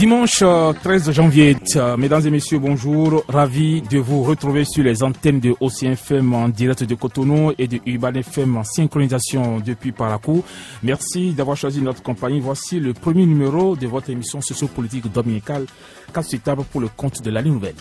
Dimanche 13 janvier, mesdames et messieurs, bonjour. Ravi de vous retrouver sur les antennes de OCFM en direct de Cotonou et de Urban FM en synchronisation depuis Parakou. Merci d'avoir choisi notre compagnie. Voici le premier numéro de votre émission sociopolitique dominicale, cas suitable pour le compte de la Nouvelle.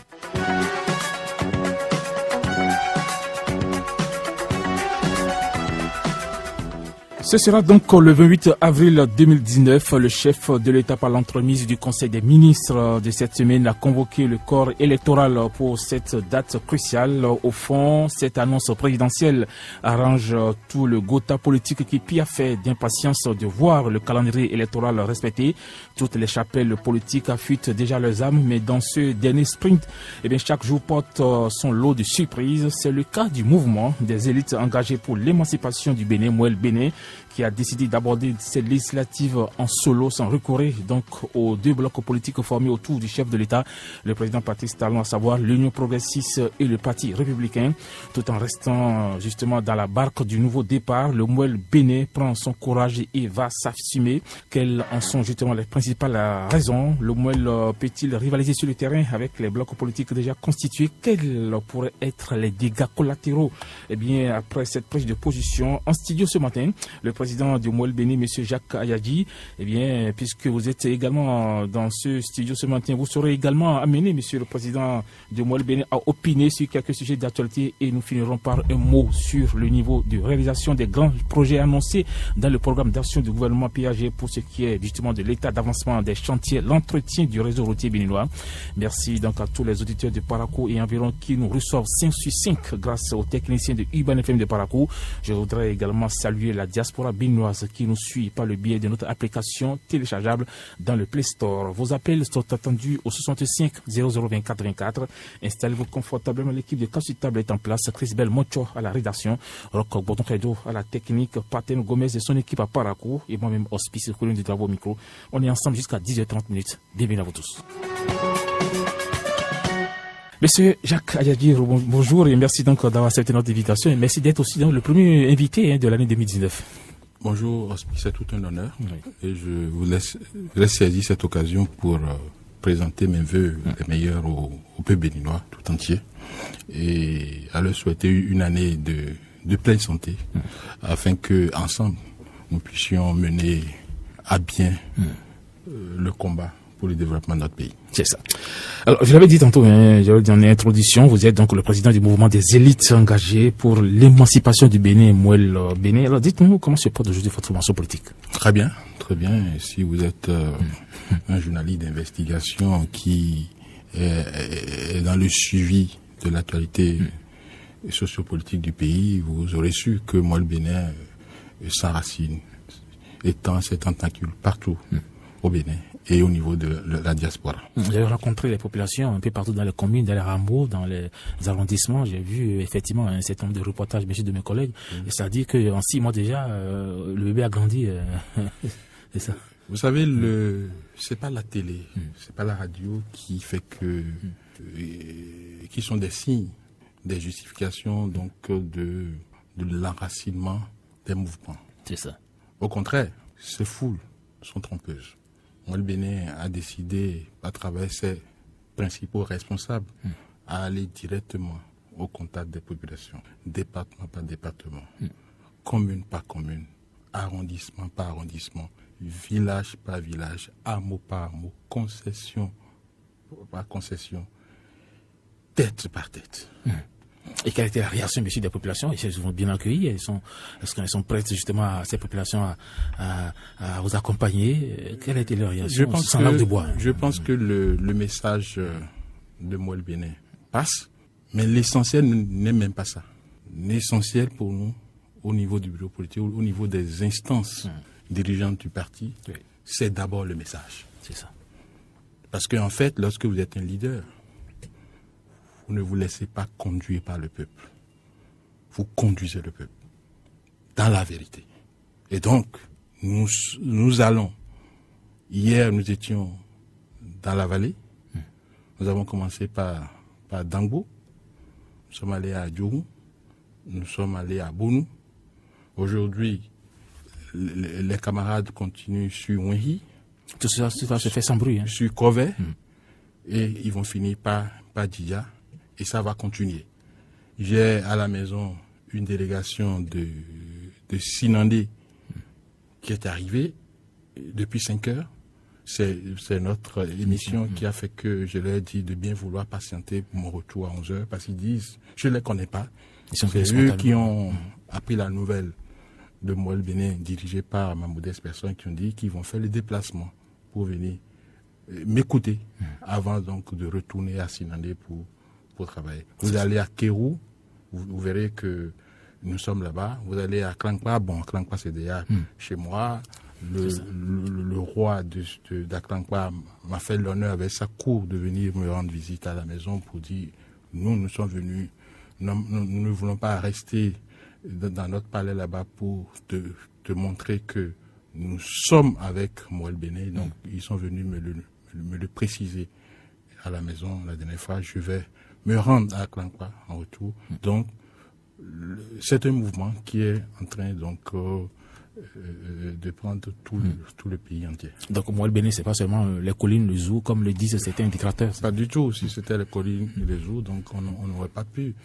Ce sera donc le 28 avril 2019. Le chef de l'État, par l'entremise du Conseil des ministres de cette semaine, a convoqué le corps électoral pour cette date cruciale. Au fond, cette annonce présidentielle arrange tout le gotha politique qui piaffait d'impatience de voir le calendrier électoral respecté. Toutes les chapelles politiques affûtent déjà leurs âmes, mais dans ce dernier sprint, chaque jour porte son lot de surprises. C'est le cas du mouvement des élites engagées pour l'émancipation du Bénin, Mouel Bénin, qui a décidé d'aborder cette législative en solo sans recourir donc aux deux blocs politiques formés autour du chef de l'État, le président Patrice Talon, à savoir l'Union progressiste et le Parti républicain. Tout en restant justement dans la barque du nouveau départ, le Mouel Bénin prend son courage et va s'assumer. Quelles en sont justement les principales raisons? Le Mouel peut-il rivaliser sur le terrain avec les blocs politiques déjà constitués? Quels pourraient être les dégâts collatéraux? Après cette prise de position en studio ce matin, le président du Mouel Bénin, M. Jacques Ayadji, puisque vous êtes également dans ce studio ce matin, vous serez également amené, M. le président du Mouel Bénin, à opiner sur quelques sujets d'actualité et nous finirons par un mot sur le niveau de réalisation des grands projets annoncés dans le programme d'action du gouvernement PAG pour ce qui est justement de l'état d'avancement des chantiers, l'entretien du réseau routier béninois. Merci donc à tous les auditeurs de Parakou et environ qui nous reçoivent 5 sur 5 grâce aux techniciens de Urban FM de Parakou. Je voudrais également saluer la diaspora béninoise qui nous suit par le biais de notre application téléchargeable dans le Play Store. Vos appels sont attendus au 65 00 24 24. Installez-vous confortablement. L'équipe de Casse-Table est en place. Chris Bell Mocho à la rédaction, Rock Boton Credo à la technique, Paten Gomez et son équipe à Parakou et moi-même Hospice Colin du Travaux au micro. On est ensemble jusqu'à 10h30. Bienvenue à vous tous. Monsieur Jacques Ayadji, bonjour et merci donc d'avoir accepté notre invitation et merci d'être aussi donc le premier invité de l'année 2019. Bonjour, c'est tout un honneur et je vous laisse saisir cette occasion pour présenter mes vœux les meilleurs au peuple béninois tout entier et à leur souhaiter une année de pleine santé afin que ensemble nous puissions mener à bien le combat pour le développement de notre pays. C'est ça. Alors, je l'avais dit tantôt, j'avais dit en introduction, vous êtes donc le président du mouvement des élites engagées pour l'émancipation du Bénin, Mouel Bénin. Alors, dites-nous comment se porte aujourd'hui votre formation politique? Très bien, très bien. Et si vous êtes un journaliste d'investigation qui est dans le suivi de l'actualité sociopolitique du pays, vous aurez su que Mouel Bénin s'enracine, étend ses tentacules partout au Bénin et au niveau de la diaspora. Vous avez rencontré les populations un peu partout dans les communes, dans les hameaux, dans les arrondissements. J'ai vu effectivement un certain nombre de reportages, monsieur, de mes collègues. Et ça dit qu'en 6 mois déjà, le bébé a grandi. C'est ça. Vous savez, c'est pas la télé, c'est pas la radio qui fait que, qui sont des signes, des justifications donc de l'enracinement des mouvements. C'est ça. Au contraire, ces foules sont trompeuses. Le Bénin a décidé, à travers ses principaux responsables, à aller directement au contact des populations, département par département, commune par commune, arrondissement par arrondissement, village par village, hameau par hameau, concession par concession, tête par tête. Et quelle était la réaction, monsieur, des populations? Ils sont bien accueillis? Est-ce qu'elles sont prêtes justement à ces populations à vous accompagner? Quelle a été leur réaction? Je pense que le message de Mouel Bénin passe, mais l'essentiel n'est même pas ça. L'essentiel pour nous, au niveau du bureau politique, au niveau des instances dirigeantes du parti, c'est d'abord le message. C'est ça. Parce qu'en fait, lorsque vous êtes un leader, vous ne vous laissez pas conduire par le peuple. Vous conduisez le peuple dans la vérité. Et donc, nous allons. Hier, nous étions dans la vallée. Nous avons commencé par Dangbo. Nous sommes allés à Djourou. Nous sommes allés à Bonou. Aujourd'hui, les camarades continuent sur Wenhi. Tout ça se fait sans bruit. Hein. Sur Corvée, et ils vont finir par Djidja, et ça va continuer. J'ai à la maison une délégation de Sinandé qui est arrivée depuis 5 heures. C'est notre émission qui a fait que je leur ai dit de bien vouloir patienter pour mon retour à 11 heures, parce qu'ils disent, je ne les connais pas. C'est eux qui ont appris la nouvelle de Moël Bénin, dirigée par ma modeste personne, qui ont dit qu'ils vont faire le déplacement pour venir m'écouter avant donc de retourner à Sinandé pour travailler. Vous allez à Kérou, vous verrez que nous sommes là-bas. Vous allez à Klankpa, bon, Klankpa c'est déjà chez moi. Le roi d'Aklankpa m'a fait l'honneur avec sa cour de venir me rendre visite à la maison pour dire, nous sommes venus, nous ne voulons pas rester dans notre palais là-bas pour te montrer que nous sommes avec Moël Bénin. Donc ils sont venus me le préciser à la maison la dernière fois. Je vais me rendre à Klankpa en retour. Donc c'est un mouvement qui est en train donc de prendre tout le pays entier. Donc Moël Bénin, c'est pas seulement les collines, le zoo, comme le disent certains dictateurs. Pas du tout. Si c'était les collines et les zoos, donc on n'aurait pas pu,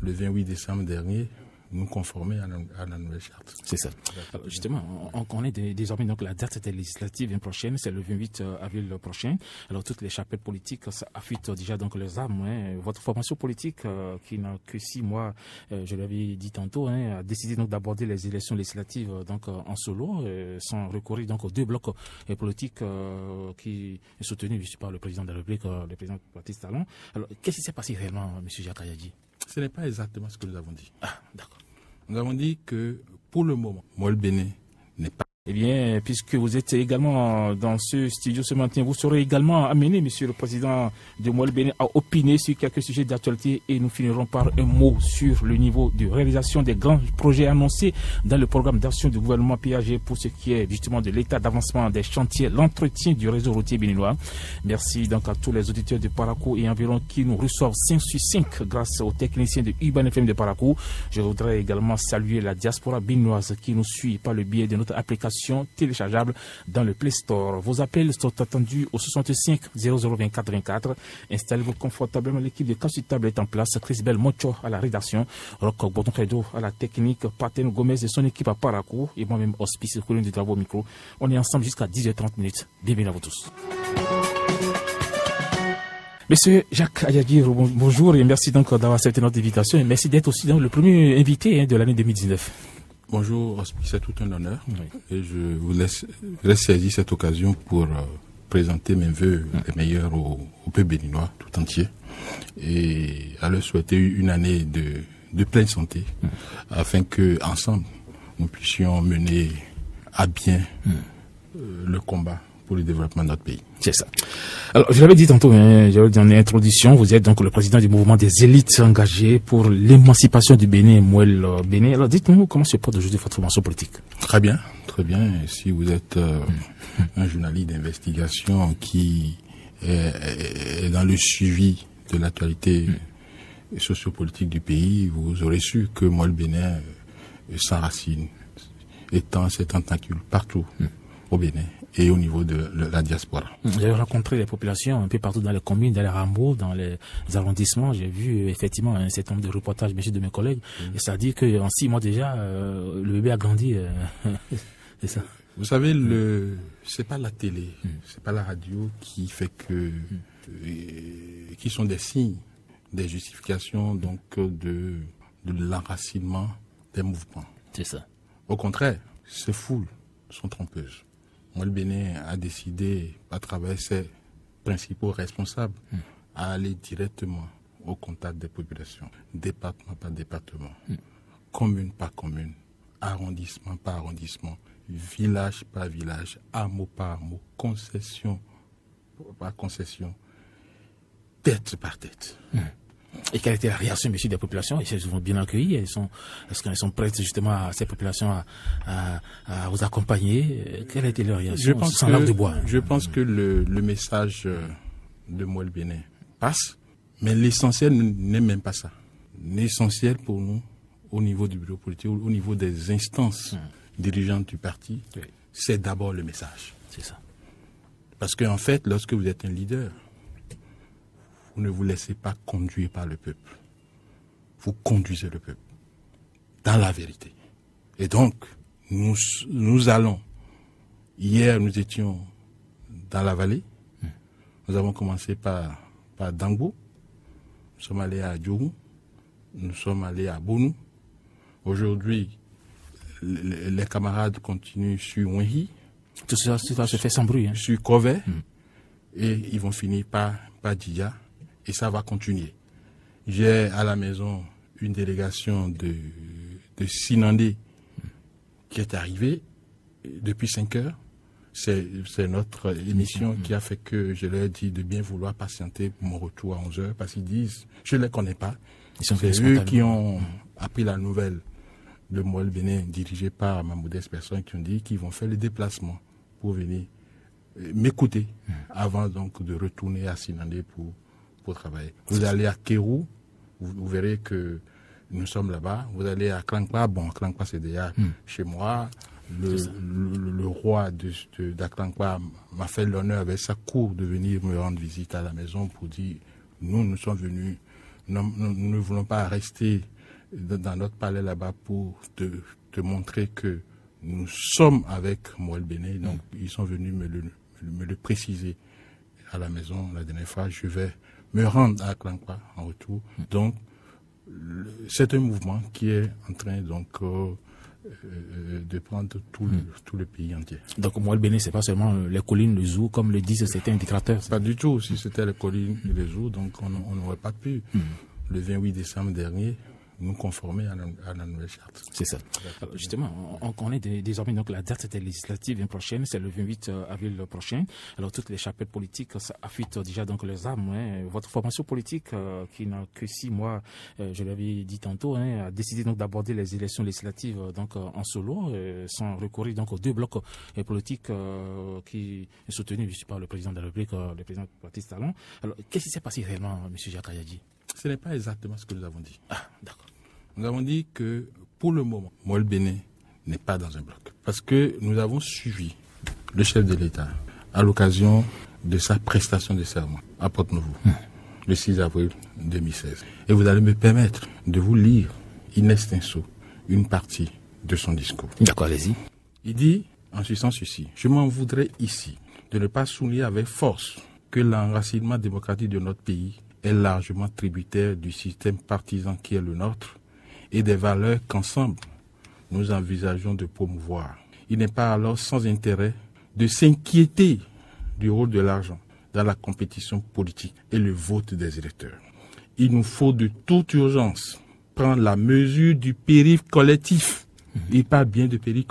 le 28 décembre dernier, nous conformer à la nouvelle charte. C'est ça. Alors justement, on connaît désormais donc la date des législatives prochaine, c'est le 28 avril prochain. Alors toutes les chapelles politiques affûtent déjà donc leurs armes. Hein. Votre formation politique, qui n'a que 6 mois, je l'avais dit tantôt, hein, a décidé donc d'aborder les élections législatives donc en solo, sans recourir donc aux 2 blocs politiques qui est soutenu par le président de la République, le président Baptiste Talon. Alors qu'est-ce qui s'est passé réellement, M. Jacques Ayadji? Ce n'est pas exactement ce que nous avons dit. Ah, d'accord. Nous avons dit que, pour le moment, Moël Bénin n'est pas... Eh bien, puisque vous êtes également dans ce studio ce matin, vous serez également amené, Monsieur le Président de Moël Bénin, à opiner sur quelques sujets d'actualité et nous finirons par un mot sur le niveau de réalisation des grands projets annoncés dans le programme d'action du gouvernement PAG pour ce qui est justement de l'état d'avancement des chantiers, l'entretien du réseau routier béninois. Merci donc à tous les auditeurs de Parakou et environ qui nous reçoivent 5 sur 5 grâce aux techniciens de Urban FM de Parakou. Je voudrais également saluer la diaspora béninoise qui nous suit par le biais de notre application téléchargeable dans le Play Store. Vos appels sont attendus au 65 00 24 24. Installez-vous confortablement. L'équipe de Casse-Table est en place. Chrisbel Mocho à la rédaction, Rock Boton à la technique, Paten Gomez et son équipe à Parakou et moi-même Hospice Colline du Travaux au micro. On est ensemble jusqu'à 10h30. Bienvenue à vous tous. Monsieur Jacques Ayadji, bonjour et merci donc d'avoir accepté notre invitation et merci d'être aussi donc le premier invité de l'année 2019. Bonjour, c'est tout un honneur. Oui. Et je vous laisse saisir cette occasion pour présenter mes vœux les meilleurs au peuple béninois tout entier et à leur souhaiter une année de pleine santé afin que ensemble nous puissions mener à bien le combat pour le développement de notre pays. C'est ça. Alors, je l'avais dit tantôt, j'avais dit en introduction, vous êtes donc le président du mouvement des élites engagées pour l'émancipation du Bénin, Moël Bénin. Alors, dites-nous comment se porte aujourd'hui votre formation politique? Très bien, très bien. Si vous êtes un journaliste d'investigation qui est dans le suivi de l'actualité sociopolitique du pays, vous aurez su que Moël Bénin s'enracine, étend ses tentacules partout au Bénin et au niveau de la diaspora. J'ai rencontré les populations un peu partout dans les communes, dans les hameaux, dans les arrondissements. J'ai vu effectivement un certain nombre de reportages, monsieur, de mes collègues. Et ça dit qu'en 6 mois déjà, le bébé a grandi. C'est ça. Vous savez, c'est pas la télé, c'est pas la radio qui fait que, qui sont des signes, des justifications donc de l'enracinement des mouvements. C'est ça. Au contraire, ces foules sont trompeuses. Moël Bénin a décidé, à travers ses principaux responsables, à aller directement au contact des populations, département par département, commune par commune, arrondissement par arrondissement, village par village, hameau par hameau, concession par concession, tête par tête. Et quelle était la réaction, monsieur, des populations? Elles sont bien accueillies? Est-ce qu'elles sont prêtes justement à ces populations à vous accompagner? Quelle a été leur réaction? Je pense que le message de Moël Bénin passe, mais l'essentiel n'est même pas ça. L'essentiel pour nous, au niveau du bureau politique, au niveau des instances dirigeantes du parti, c'est d'abord le message. C'est ça. Parce qu'en fait, lorsque vous êtes un leader, vous ne vous laissez pas conduire par le peuple. Vous conduisez le peuple dans la vérité. Et donc, nous allons. Hier, nous étions dans la vallée. Nous avons commencé par Dangbo. Nous sommes allés à Djourou. Nous sommes allés à Bonou. Aujourd'hui, les camarades continuent sur Wenhi. Tout ça se fait sans bruit. Hein. Sur Kové. Et ils vont finir par Djidja. Et ça va continuer. J'ai à la maison une délégation de Sinandé qui est arrivée depuis 5 heures. C'est notre émission qui a fait que je leur ai dit de bien vouloir patienter pour mon retour à 11 heures parce qu'ils disent, je ne les connais pas. C'est eux qui ont appris la nouvelle de Moël Bénin dirigé par ma modeste personne qui ont dit qu'ils vont faire le déplacement pour venir m'écouter avant donc de retourner à Sinandé pour travailler. Vous allez à Kérou, vous verrez que nous sommes là-bas. Vous allez à Klankpa, Klankpa c'est déjà chez moi. Le roi d'Aklankpa m'a fait l'honneur avec sa cour de venir me rendre visite à la maison pour dire, nous sommes venus, nous ne voulons pas rester dans notre palais là-bas pour te montrer que nous sommes avec Moël Bénin. Donc ils sont venus me le préciser à la maison la dernière fois. Je vais me rendre à Klankpa en retour. Donc c'est un mouvement qui est en train donc de prendre tout le pays entier. Donc Moël Bénin, c'est pas seulement les collines de Zou, comme le disent certains indicateurs. Pas du tout. Si c'était les collines de Zou, donc on n'aurait pas pu, le 28 décembre dernier, nous conformer à la nouvelle charte. C'est ça. Alors justement, on connaît désormais donc la date des législatives prochaine, c'est le 28 avril prochain. Alors toutes les chapelles politiques affûtent déjà donc leurs armes. Hein. Votre formation politique, qui n'a que 6 mois, je l'avais dit tantôt, hein, a décidé donc d'aborder les élections législatives donc en solo, sans recourir donc aux 2 blocs politiques qui est soutenu par le président de la République, le président Patrice Talon. Alors qu'est-ce qui s'est passé réellement, M. Jacques Kayadji? Ce n'est pas exactement ce que nous avons dit. Ah, d'accord. Nous avons dit que, pour le moment, Moël Bénin n'est pas dans un bloc. Parce que nous avons suivi le chef de l'État à l'occasion de sa prestation de serment à Porte-Nouveau, le 6 avril 2016. Et vous allez me permettre de vous lire, in extenso, une partie de son discours. D'accord, allez-y. Il dit, en ce sens ceci, je m'en voudrais ici de ne pas souligner avec force que l'enracinement démocratique de notre pays est largement tributaire du système partisan qui est le nôtre et des valeurs qu'ensemble nous envisageons de promouvoir. Il n'est pas alors sans intérêt de s'inquiéter du rôle de l'argent dans la compétition politique et le vote des électeurs. Il nous faut de toute urgence prendre la mesure du péril collectif. Il parle bien de péril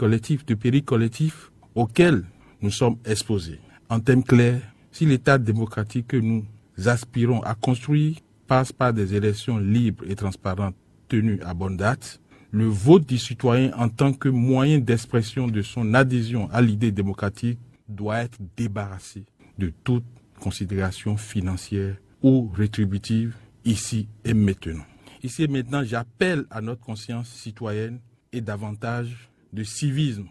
collectif auquel nous sommes exposés. En termes clairs, si l'État démocratique que nous aspirons à construire passe par des élections libres et transparentes tenues à bonne date, le vote du citoyen en tant que moyen d'expression de son adhésion à l'idée démocratique doit être débarrassé de toute considération financière ou rétributive ici et maintenant. Ici et maintenant, j'appelle à notre conscience citoyenne et davantage de civisme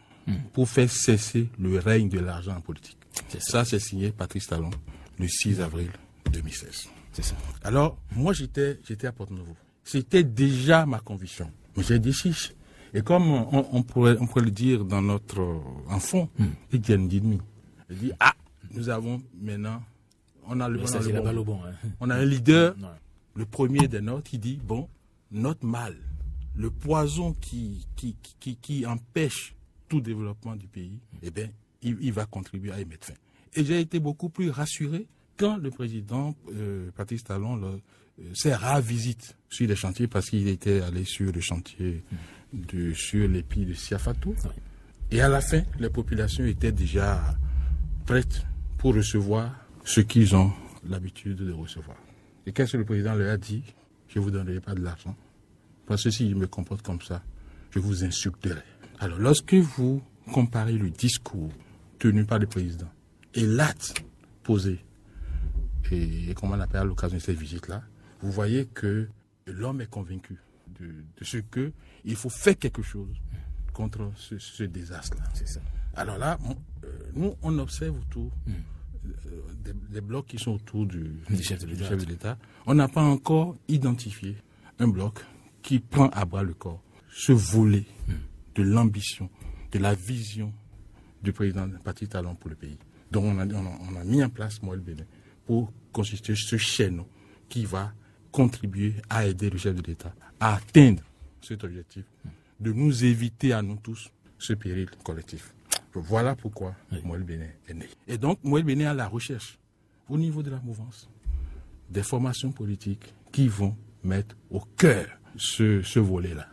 pour faire cesser le règne de l'argent en politique. Ça, c'est signé Patrice Talon le 6 avril 2016. C'est ça. Alors, moi, j'étais à Porte-Nouveau. C'était déjà ma conviction. Mais j'ai dit chiche. Et comme on pourrait le dire dans notre enfant, il dit demi. Il dit, nous avons maintenant, on a le bon. On a un leader, le premier des nôtres, qui dit, bon, notre mal, le poison qui empêche tout développement du pays, eh bien, il va contribuer à y mettre fin. Et j'ai été beaucoup plus rassuré quand le président Patrice Talon s'est ravisite sur les chantiers, parce qu'il était allé sur le chantier sur l'épi de Siafatou. Oui. Et à la fin, les populations étaient déjà prêtes pour recevoir ce qu'ils ont l'habitude de recevoir. Et qu'est-ce que le président leur a dit? Je ne vous donnerai pas de l'argent, parce que si je me comporte comme ça, je vous insulterai. Alors, lorsque vous comparez le discours tenu par le président et l'acte posé, et comme on appelle à l'occasion de cette visite-là, vous voyez que l'homme est convaincu de ce qu'il faut faire quelque chose contre ce désastre-là. C'est ça. Alors là, nous, on observe autour des blocs qui sont autour du chef de l'État, on n'a pas encore identifié un bloc qui prend à bras le corps ce volet de l'ambition, de la vision du président Patrice Talon pour le pays. Donc on a mis en place Moël Bénin pour constituer ce chaînon qui va contribuer à aider le chef de l'État à atteindre cet objectif, de nous éviter à nous tous ce péril collectif. Voilà pourquoi Moël Bénin est né. Et donc Moël Bénin est à la recherche, au niveau de la mouvance, des formations politiques qui vont mettre au cœur ce volet-là.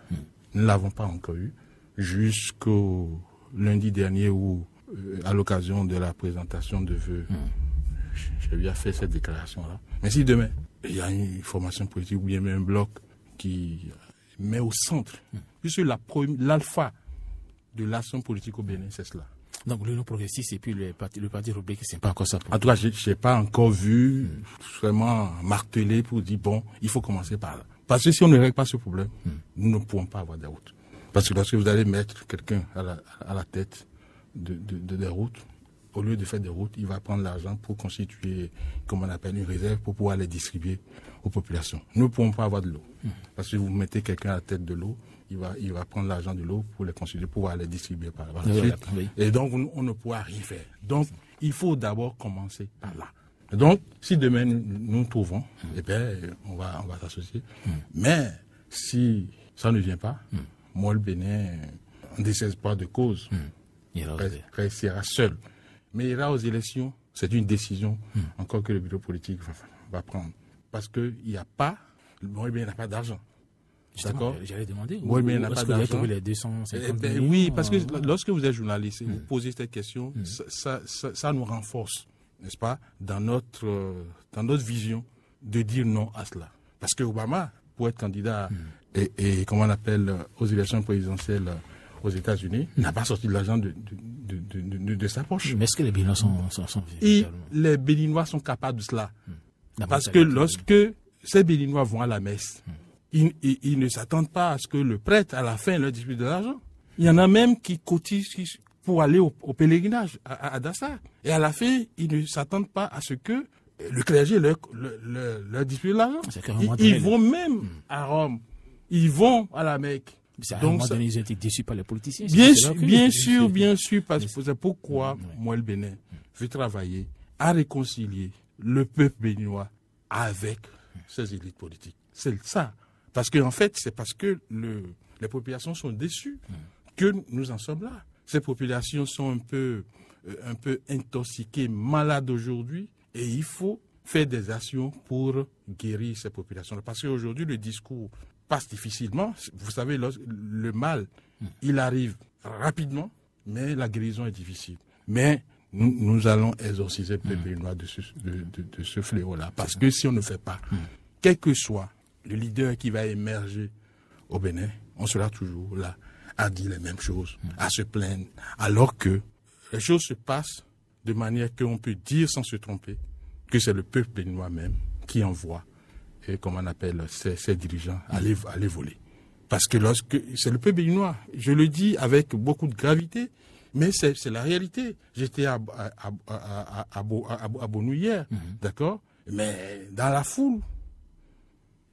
Nous ne l'avons pas encore eu jusqu'au lundi dernier où, à l'occasion de la présentation de vœux, je lui ai fait cette déclaration-là. Mais si demain, il y a une formation politique ou bien un bloc qui met au centre, puisque l'alpha de l'action politique au Bénin, c'est cela. Donc l'Union progressiste et puis le parti Rebecca, c'est pas encore ça. En tout cas, je n'ai pas encore vu vraiment marteler pour dire, bon, il faut commencer par là. Parce que si on ne règle pas ce problème, nous ne pourrons pas avoir des routes. Parce que lorsque vous allez mettre quelqu'un à la tête de des routes, au lieu de faire des routes, il va prendre l'argent pour constituer, comme on appelle, une réserve pour pouvoir les distribuer aux populations. Nous ne pourrons pas avoir de l'eau. Parce que vous mettez quelqu'un à la tête de l'eau, il va prendre l'argent de l'eau pour les constituer, pour pouvoir les distribuer par la suite. Et donc, on ne pourra rien faire. Donc, il faut d'abord commencer par là. Donc, si demain nous trouvons, eh bien, on va s'associer. Mais, si ça ne vient pas, moi, le Bénin, en désespoir de cause, restera seul. Mais il ira aux élections, c'est une décision encore que le bureau politique va prendre. Parce qu'il n'y a pas, moi, le Bénin n'a pas d'argent. D'accord. J'allais demander. Moi, mais il n'a pas d'argent. Les 250 millions, oui, parce que lorsque vous êtes journaliste, vous posez cette question, ça nous renforce, n'est-ce pas, dans notre vision de dire non à cela. Parce que Obama, pour être candidat et comment on appelle, aux élections présidentielles aux États-Unis, n'a pas sorti de l'argent de sa poche. Mais est-ce que les Béninois sont les Béninois sont capables de cela. Parce que lorsque ces Béninois vont à la messe, ils ne s'attendent pas à ce que le prêtre, à la fin, leur distribue de l'argent. Il y en a même qui cotisent pour aller au pèlerinage à Dassar. Et à la fin, ils ne s'attendent pas à ce que le clergé leur distribue de l'argent. Ils vont même à Rome. Ils vont à la Mecque. À un moment donné, ils ont été déçus par les politiciens. Bien sûr. Parce que c'est pourquoi moi, le Bénin, veut travailler à réconcilier le peuple béninois avec ses élites politiques. C'est ça. Parce qu'en fait, c'est parce que les populations sont déçues que nous en sommes là. Ces populations sont un peu intoxiquées, malades aujourd'hui, et il faut faire des actions pour guérir ces populations. Parce qu'aujourd'hui, le discours passe difficilement. Vous savez, le mal, il arrive rapidement, mais la guérison est difficile. Mais nous allons exorciser le peuple béninois de ce fléau-là. Parce que si on ne fait pas, quel que soit le leader qui va émerger au Bénin, on sera toujours là à dire les mêmes choses, à se plaindre, alors que les choses se passent de manière qu'on peut dire sans se tromper que c'est le peuple béninois même qui envoie, comme on appelle, ses dirigeants aller voler. Parce que lorsque c'est le peuple béninois, je le dis avec beaucoup de gravité, mais c'est la réalité. J'étais à Bonou hier, d'accord, mais dans la foule,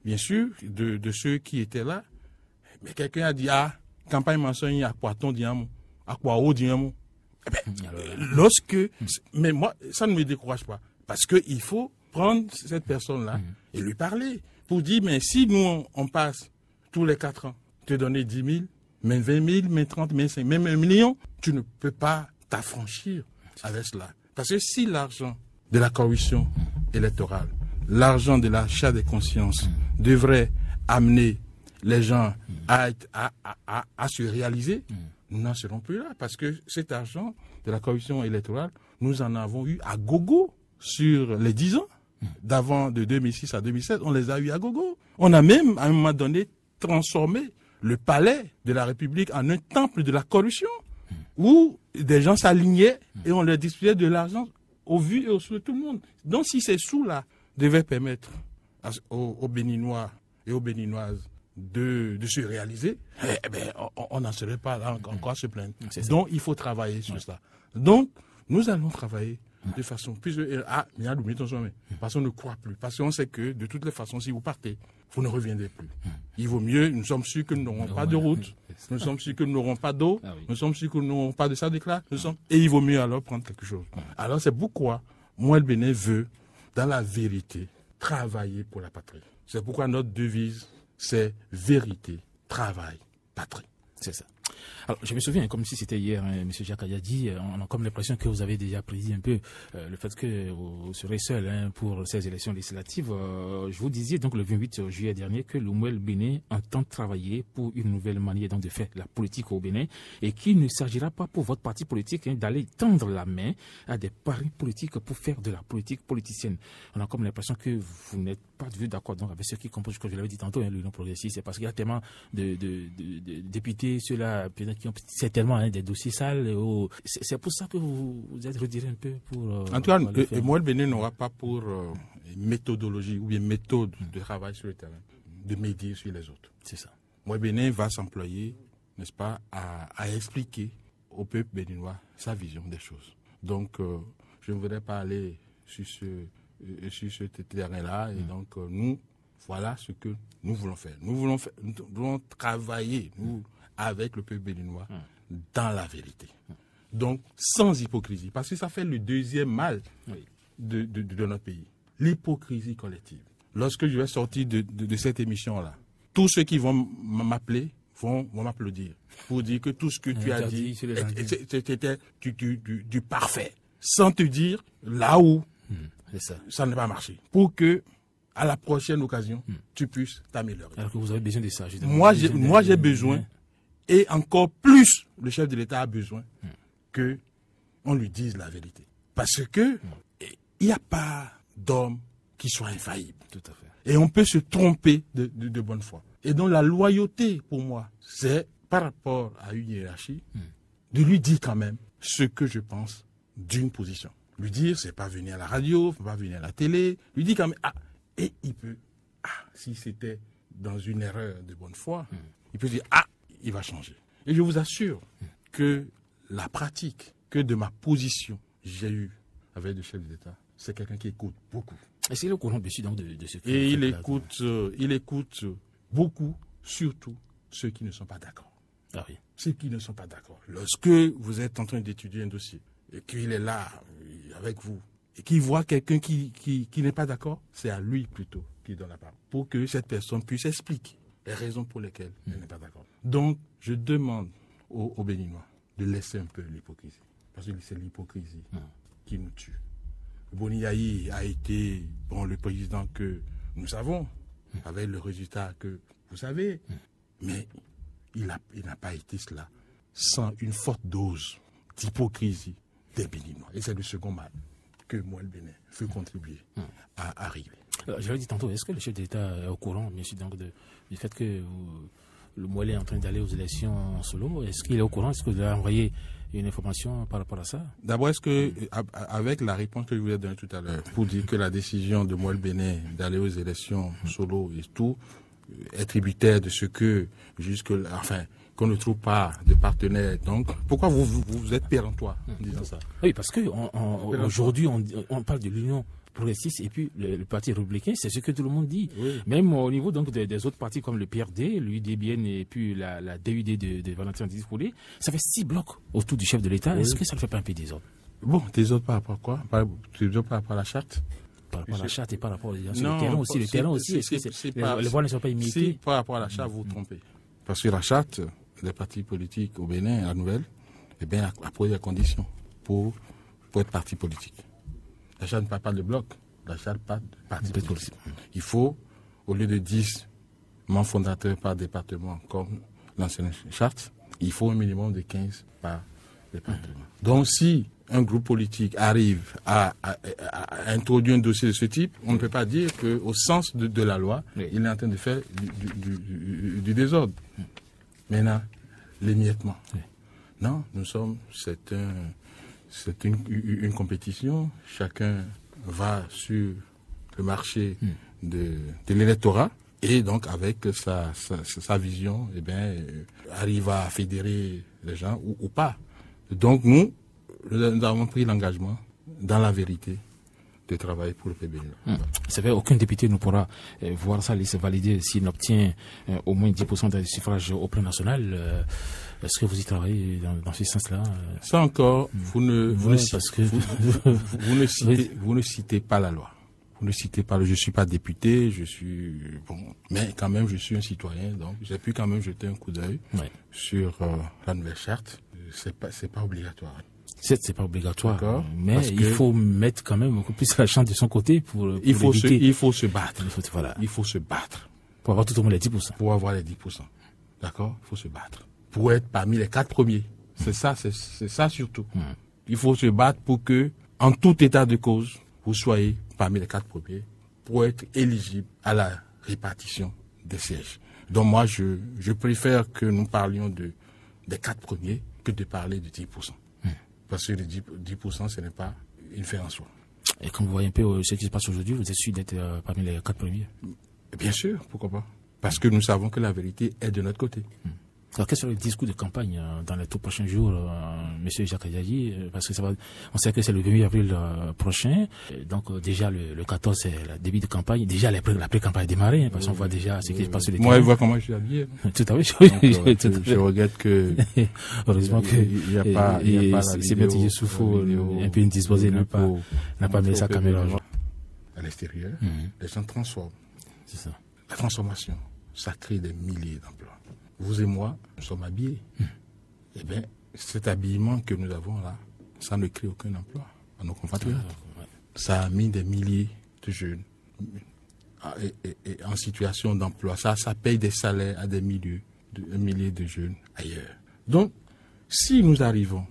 bien sûr, de ceux qui étaient là, mais quelqu'un a dit, campagne mentionne à quoi ton diamant, à quoi au diamant. Mais moi, ça ne me décourage pas, parce qu'il faut prendre cette personne-là et lui parler, pour dire, mais si nous, on passe tous les 4 ans, te donner 10 000, même 20 000, même 30 000, même 5 000, même 1 million, tu ne peux pas t'affranchir avec cela. Parce que si l'argent de la corruption électorale, l'argent de l'achat des consciences devrait amener les gens à se réaliser, nous n'en serons plus là. Parce que cet argent de la corruption électorale, nous en avons eu à gogo sur les 10 ans. D'avant, de 2006 à 2007, on les a eu à gogo. On a même, à un moment donné, transformé le palais de la République en un temple de la corruption, où des gens s'alignaient et on leur distribuait de l'argent au vu et au su de tout le monde. Donc si ces sous-là devaient permettre aux Béninois et aux Béninoises de se réaliser, on n'en serait pas là encore à se plaindre. Donc il faut travailler sur ça. Donc nous allons travailler De façon, puis parce qu'on ne croit plus. Parce qu'on sait que, de toutes les façons, si vous partez, vous ne reviendrez plus. Il vaut mieux, nous sommes sûrs que nous n'aurons pas de route, nous sommes sûrs que nous n'aurons pas d'eau, nous sommes sûrs que nous n'aurons pas de ça d'éclat, et il vaut mieux alors prendre quelque chose. Alors c'est pourquoi moi, le Bénin veut, dans la vérité, travailler pour la patrie. C'est pourquoi notre devise, c'est vérité, travail, patrie. C'est ça. Alors, je me souviens, comme si c'était hier, M. Jacques Ayadi, on a comme l'impression que vous avez déjà prédit un peu le fait que vous serez seul pour ces élections législatives. Je vous disais donc le 28 juillet dernier que l'Oumouel Bénin entend travailler pour une nouvelle manière donc, de faire la politique au Bénin et qu'il ne s'agira pas pour votre parti politique d'aller tendre la main à des paris politiques pour faire de la politique politicienne. On a comme l'impression que vous n'êtes pas de vue d'accord donc, avec ceux qui composent, comme je l'avais dit tantôt, l'Union progressiste. C'est parce qu'il y a tellement de députés, ceux-là, qui ont certainement des dossiers sales. C'est pour ça que vous êtes retiré un peu pour... en tout cas, moi, le Bénin n'aura pas pour méthodologie ou bien méthode de travail sur le terrain de médier sur les autres. C'est ça. Moi, le Bénin va s'employer, n'est-ce pas, à expliquer au peuple béninois sa vision des choses. Donc, je ne voudrais pas aller sur ce terrain-là. Et donc, nous, voilà ce que nous voulons faire. Nous voulons travailler, avec le peuple béninois, dans la vérité. Donc, sans hypocrisie. Parce que ça fait le deuxième mal de notre pays. L'hypocrisie collective. Lorsque je vais sortir de cette émission-là, tous ceux qui vont m'appeler vont m'applaudir. Pour dire que tout ce que tu as dit, c'était du parfait. Sans te dire là où ça n'a pas marché. Pour que, à la prochaine occasion, tu puisses t'améliorer. Alors que vous avez besoin de ça. Moi, j'ai besoin, et encore plus, le chef de l'État a besoin qu'on lui dise la vérité. Parce que il n'y a pas d'homme qui soit infaillible. Tout à fait. Et on peut se tromper de bonne foi. Et donc la loyauté, pour moi, c'est par rapport à une hiérarchie, de lui dire quand même ce que je pense d'une position. Lui dire, c'est pas venir à la radio, c'est pas venir à la télé. Lui dire quand même, et il peut, si c'était dans une erreur de bonne foi, il peut dire, il va changer. Et je vous assure que la pratique que de ma position j'ai eue avec le chef de l'État, c'est quelqu'un qui écoute beaucoup. Et c'est le courant dessus donc de ce et il écoute beaucoup, surtout ceux qui ne sont pas d'accord. Ah oui. Ceux qui ne sont pas d'accord. Lorsque vous êtes en train d'étudier un dossier et qu'il est là avec vous et qu'il voit quelqu'un qui n'est pas d'accord, c'est à lui plutôt qui donne la parole pour que cette personne puisse expliquer les raisons pour lesquelles elle n'est pas d'accord. Donc, je demande aux Béninois de laisser un peu l'hypocrisie. Parce que c'est l'hypocrisie qui nous tue. Boni Yayi a été le président que nous savons, avec le résultat que vous savez, mais il n'a pas été cela sans une forte dose d'hypocrisie des Béninois. Et c'est le second mal que moi, le Bénin, veut contribuer à régler. Je l'ai dit tantôt, est-ce que le chef d'État est au courant, bien sûr, donc, du fait que le Mouel est en train d'aller aux élections en solo? Est-ce qu'il est au courant? Est-ce que vous avez envoyé une information par rapport à ça? D'abord, est-ce que, avec la réponse que je vous ai donnée tout à l'heure, pour dire que la décision de Mouel Bénin d'aller aux élections solo et tout, est tributaire de ce que, qu'on ne trouve pas de partenaire. Donc, pourquoi vous êtes péremptoire en disant ça? Oui, parce que aujourd'hui, on parle de l'Union progressiste et puis le parti républicain, c'est ce que tout le monde dit. Oui. Même au niveau donc des autres partis comme le PRD, l'UDBN et puis la DUD de Valentin Désiré, ça fait 6 blocs autour du chef de l'État. Oui. Est-ce que ça ne fait pas un peu désordre? Bon, désordre par rapport à quoi? Désordre par rapport à la charte? Par rapport à la charte et par rapport au terrain aussi. Le terrain aussi, est-ce que les voix ne sont pas imitées? Si par rapport à la charte, vous vous trompez. Parce que la charte des partis politiques au Bénin, la nouvelle, a posé la condition pour être parti politique. La charte ne parle pas de bloc, la charte parle de parti politique. Il faut, au lieu de 10 membres fondateurs par département, comme l'ancienne charte, il faut un minimum de 15 par département. Donc si un groupe politique arrive à introduire un dossier de ce type, on ne peut pas dire qu'au sens de la loi, il est en train de faire du désordre. Maintenant, l'émiettement. Non, c'est une compétition. Chacun va sur le marché de l'électorat et donc avec sa vision, arrive à fédérer les gens ou pas. Donc nous avons pris l'engagement dans la vérité, de travailler pour le peuple béninois. C'est vrai, aucun député ne pourra voir sa liste validée s'il obtient au moins 10% des suffrages au plan national. Est-ce que vous y travaillez dans ce sens-là? Ça encore, vous ne citez pas la loi. Vous ne citez pas. Je ne suis pas député, mais quand même, je suis un citoyen, donc j'ai pu quand même jeter un coup d'œil sur la nouvelle charte. C'est pas obligatoire. C'est pas obligatoire, mais il faut mettre quand même beaucoup plus la chance de son côté pour il faut se battre. Il faut se battre. Pour avoir tout au moins les 10%. Pour avoir les 10%. D'accord? Il faut se battre. Pour être parmi les 4 premiers. C'est ça surtout. Il faut se battre pour que, en tout état de cause, vous soyez parmi les 4 premiers pour être éligible à la répartition des sièges. Donc moi, je préfère que nous parlions des 4 premiers que de parler de 10%. Parce que les 10%, ce n'est pas une fin en soi. Et quand vous voyez un peu ce qui se passe aujourd'hui, vous êtes sûr d'être parmi les 4 premiers? Bien sûr, pourquoi pas. Parce que nous savons que la vérité est de notre côté. Alors, quel sera le discours de campagne dans les tout prochains jours, M. Jacques Adiaye? Parce que on sait que c'est le 1er avril prochain. Donc, déjà, le 14, c'est le début de campagne. Déjà, la pré-campagne a démarré, parce qu'on voit déjà ce qui se passe sur les terrains. Moi, je vois comment je suis habillé. Tout à fait. Je regrette que. Heureusement que. Il n'y a pas la c'est Maître Youssoufou, un peu indisposé, n'a pas mis sa caméra. À l'extérieur, les gens transforment. C'est ça. La transformation, ça crée des milliers d'emplois. Vous et moi, nous sommes habillés. Eh bien, cet habillement que nous avons là, ça ne crée aucun emploi à nos compatriotes. Ça a mis des milliers de jeunes en situation d'emploi. Ça paye des salaires à des milliers de jeunes ailleurs. Donc, si nous arrivons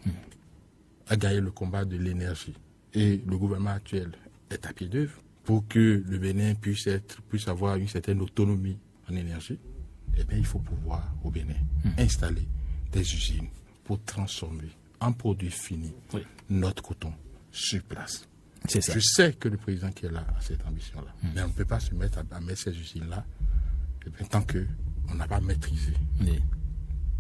à gagner le combat de l'énergie, et le gouvernement actuel est à pied d'œuvre, pour que le Bénin puisse avoir une certaine autonomie en énergie, eh bien, il faut pouvoir, au Bénin, installer des usines pour transformer en produit fini notre coton sur place. C'est ça. Je sais que le président qui est là a cette ambition-là. Mais on ne peut pas se mettre à mettre ces usines-là tant qu'on n'a pas maîtrisé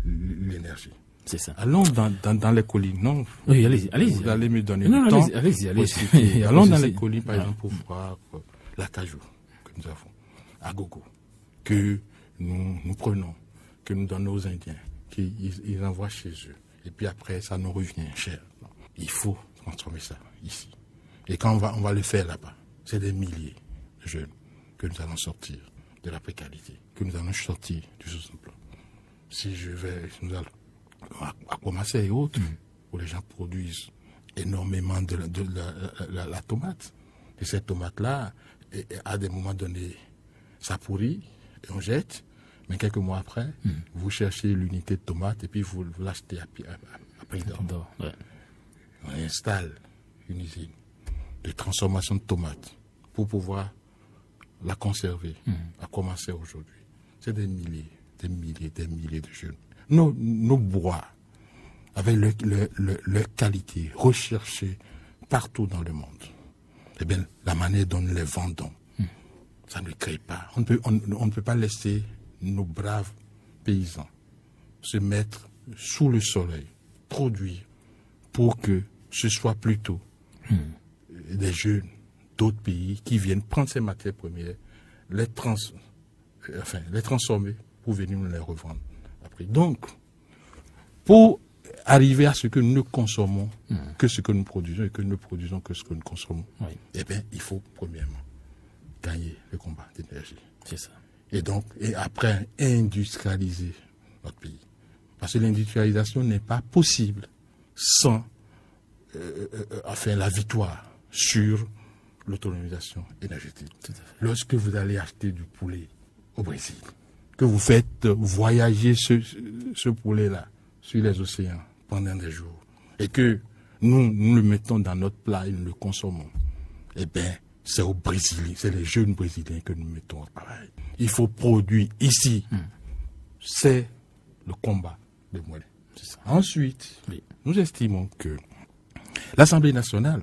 l'énergie. C'est ça. Allons dans les collines. Non, oui, allez-y. Vous allez me donner le temps. Allez-y. Allons dans les collines, par exemple, pour voir l'acajou que nous avons à gogo, que nous prenons, que nous donnons aux Indiens, qu'ils envoient chez eux. Et puis après, ça nous revient cher. Il faut transformer ça ici. Et quand on va le faire là-bas, c'est des milliers de jeunes que nous allons sortir de la précarité, que nous allons sortir du sous-emploi. Si nous allons à commencer et autres, où les gens produisent énormément de la tomate. Et cette tomate-là, à des moments donnés, ça pourrit et on jette. Mais quelques mois après, vous cherchez l'unité de tomate et puis vous l'achetez à prix d'or. On installe une usine de transformation de tomates pour pouvoir la conserver, à commencer aujourd'hui. C'est des milliers de jeunes. Nos bois, avec leur qualité, recherchée partout dans le monde, eh bien, la manière dont nous les vendons, ça ne crée pas. On ne peut pas laisser nos braves paysans se mettre sous le soleil, produire, pour que ce soit plutôt des jeunes d'autres pays qui viennent prendre ces matières premières, les transformer pour venir nous les revendre après. Donc, pour arriver à ce que nous ne consommons que ce que nous produisons et que nous ne produisons que ce que nous consommons, eh bien, il faut premièrement gagner le combat d'énergie. C'est ça. Et après, industrialiser notre pays. Parce que l'industrialisation n'est pas possible sans la victoire sur l'autonomisation énergétique. Lorsque vous allez acheter du poulet au Brésil, que vous faites voyager ce poulet-là sur les océans pendant des jours, et que nous le mettons dans notre plat et nous le consommons, eh bien, c'est aux Brésiliens, c'est les jeunes Brésiliens que nous mettons au travail. Il faut produire ici. C'est le combat des moellons. Ensuite, nous estimons que l'Assemblée nationale,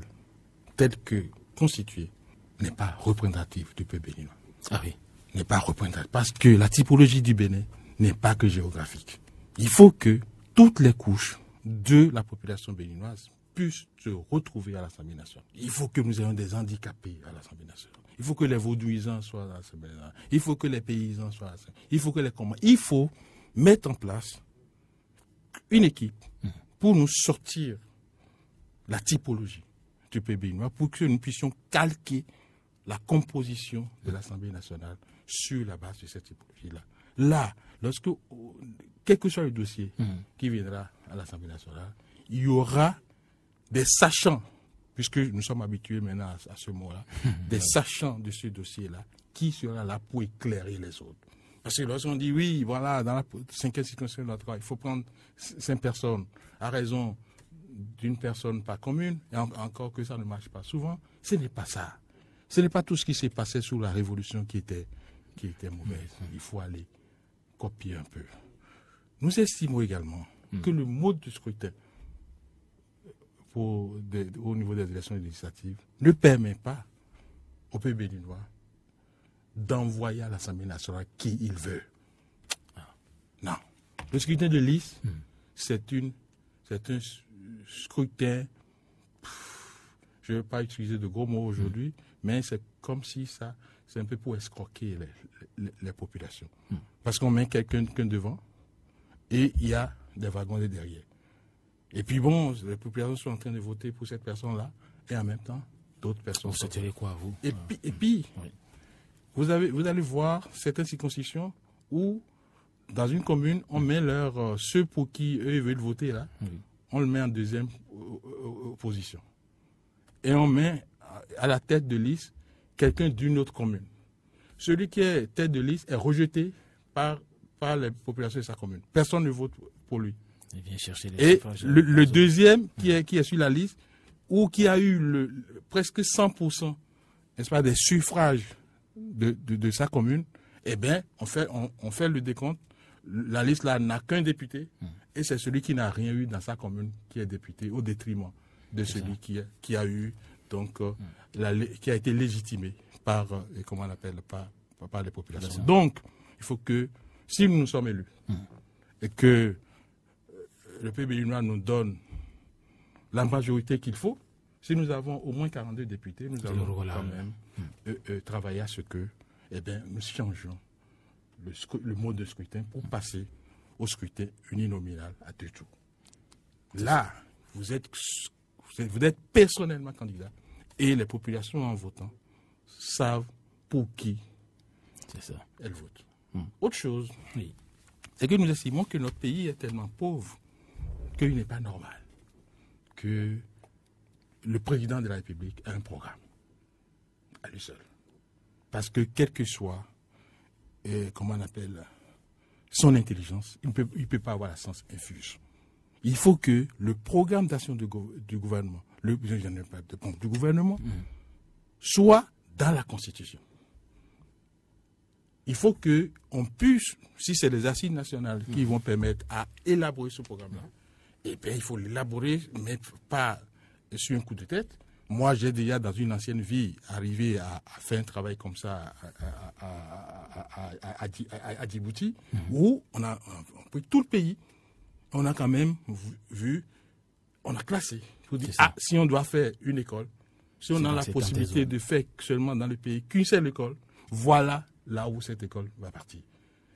telle que constituée, n'est pas représentative du peuple béninois. Ah oui. N'est pas représentative. Parce que la typologie du Bénin n'est pas que géographique. Il faut que toutes les couches de la population béninoise puissent se retrouver à l'Assemblée nationale. Il faut que nous ayons des handicapés à l'Assemblée nationale. Il faut que les vaudouisants soient à l'Assemblée nationale. Il faut que les paysans soient à l'Assemblée nationale. Il faut que les communs. Il faut mettre en place une équipe pour nous sortir la typologie du pays béninois, pour que nous puissions calquer la composition de l'Assemblée nationale sur la base de cette typologie-là. Là, lorsque, quel que soit le dossier qui viendra à l'Assemblée nationale, il y aura des sachants, puisque nous sommes habitués maintenant à ce mot-là, des sachants de ce dossier-là, qui sera là pour éclairer les autres. Parce que lorsqu'on dit, oui, voilà, dans la 5e circonscription de notre il faut prendre 5 personnes, à raison d'une personne par commune, et encore que ça ne marche pas souvent, ce n'est pas ça. Ce n'est pas tout ce qui s'est passé sous la Révolution qui était mauvaise. Il faut aller copier un peu. Nous estimons également que le mode de scrutin au niveau des élections législatives ne permet pas au peuple béninois d'envoyer à l'Assemblée nationale qui il veut. Non. Le scrutin de liste, c'est un scrutin, je ne vais pas utiliser de gros mots aujourd'hui, mais c'est comme si c'est un peu pour escroquer les populations. Parce qu'on met quelqu'un devant et il y a des wagons derrière. Et puis bon, les populations sont en train de voter pour cette personne-là et en même temps, d'autres personnes. Vous souhaiteriez quoi, vous? Et puis oui. Vous allez voir certaines circonscriptions où, dans une commune, on met ceux pour qui eux veulent voter là, on le met en deuxième position. Et on met à la tête de liste quelqu'un d'une autre commune. Celui qui est tête de liste est rejeté par les populations de sa commune. Personne ne vote pour lui. Il vient chercher les suffrages. Le deuxième qui est sur la liste, ou qui a eu presque 100%, n'est-ce pas, des suffrages de sa commune, eh bien, on fait le décompte. La liste là n'a qu'un député, et c'est celui qui n'a rien eu dans sa commune qui est député, au détriment de celui qui a eu, donc, qui a été légitimé par, comment on appelle, par les populations. Donc, il faut que, si nous sommes élus, et que le peuple béninois nous donne la majorité qu'il faut, si nous avons au moins 42 députés, nous allons quand même travailler à ce que, eh bien, nous changeons le mode de scrutin pour passer au scrutin uninominal à 2 tours. Là, vous êtes personnellement candidat et les populations en votant savent pour qui elles votent. Autre chose, c'est que nous estimons que notre pays est tellement pauvre qu'il n'est pas normal que le président de la République ait un programme à lui seul. Parce que quel que soit, comment on appelle, son intelligence, il ne peut pas avoir la sens infuse. Il faut que le programme d'action du gouvernement, soit dans la Constitution. Il faut qu'on puisse, si c'est les assises nationales qui vont permettre à élaborer ce programme-là, eh bien, il faut l'élaborer, mais pas sur un coup de tête. Moi, j'ai déjà, dans une ancienne vie, arrivé à faire un travail comme ça à Djibouti, où on a pris tout le pays, on a quand même vu, on a classé. Pour dire, si on doit faire une école, si on a la possibilité de faire seulement dans le pays qu'une seule école, voilà là où cette école va partir.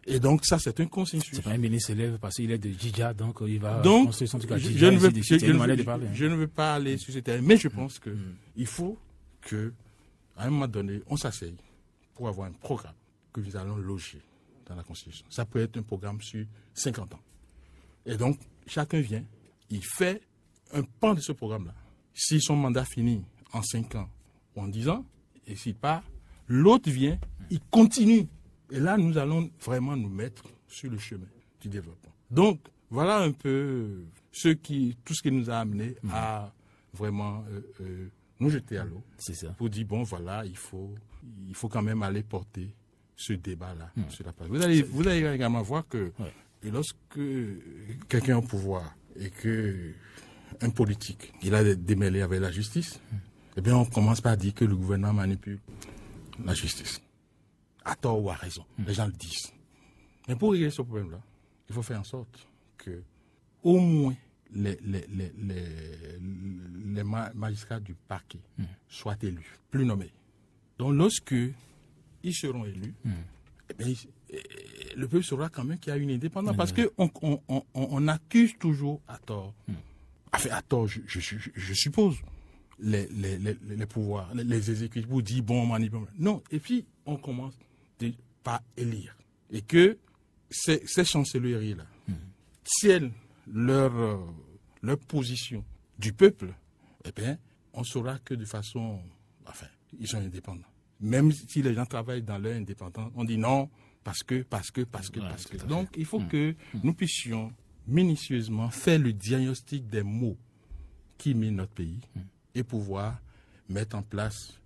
Et donc, ça, c'est un consensus. C'est pas un ministre élève parce qu'il est de Djidja, donc il va construire son truc à Djidja. Je ne veux pas aller sur ce terrain, mais je pense qu'il faut qu'à un moment donné, on s'asseye pour avoir un programme que nous allons loger dans la Constitution. Ça peut être un programme sur 50 ans. Et donc, chacun vient, il fait un pan de ce programme-là. Si son mandat finit en 5 ans ou en 10 ans, et s'il part, l'autre vient, il continue. Et là, nous allons vraiment nous mettre sur le chemin du développement. Donc, voilà un peu tout ce qui nous a amené à vraiment nous jeter à l'eau. C'est ça. Pour dire, bon, voilà, il faut quand même aller porter ce débat-là sur la place. Vous allez également voir que lorsque quelqu'un est au pouvoir et qu'un politique, il a démêlé avec la justice, eh bien, on commence par dire que le gouvernement manipule la justice. À tort ou à raison. Les gens le disent. Mais pour régler ce problème-là, il faut faire en sorte que, au moins, les magistrats du parquet soient élus, plus nommés. Donc lorsque ils seront élus, eh bien, le peuple saura quand même qu'il y a une indépendance. Parce qu'on accuse toujours à tort, enfin à tort, je suppose, les pouvoirs, les exécutifs pour dire bon, on manipule. Non, et puis on commence par élire. Et que ces chancelleries-là tiennent leur position du peuple, eh bien, on saura que de façon... Enfin, ils sont indépendants. Même si les gens travaillent dans leur indépendance, on dit non, parce que. Donc, il faut que nous puissions minutieusement faire le diagnostic des maux qui minent notre pays et pouvoir mettre en place,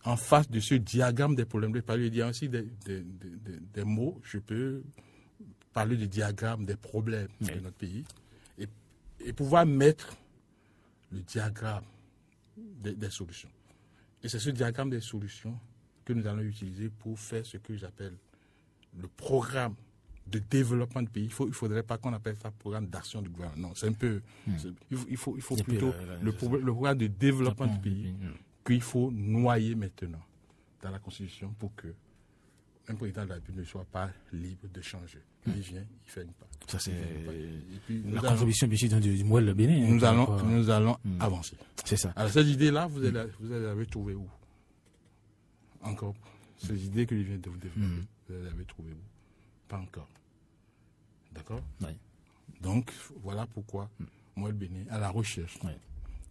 en face de ce diagramme des problèmes, il y a aussi des mots, je peux parler du diagramme des problèmes de notre pays et pouvoir mettre le diagramme des solutions. Et c'est ce diagramme des solutions que nous allons utiliser pour faire ce que j'appelle le programme de développement du pays. Il ne faudrait pas qu'on appelle ça programme d'action du gouvernement. Non, c'est un peu... Il faut plutôt le programme de développement du pays qu'il faut noyer maintenant dans la Constitution pour que un président de la République ne soit pas libre de changer. Il vient, il fait une part. Ça, c'est la contribution du Mouel le Bénin. Nous allons avancer. C'est ça. Alors, cette idée-là, vous les avez trouvées où? Encore. Ces idées que je viens de vous développer, vous les avez trouvées où? Pas encore. D'accord? Oui. Donc, voilà pourquoi Mouel Bénin à la recherche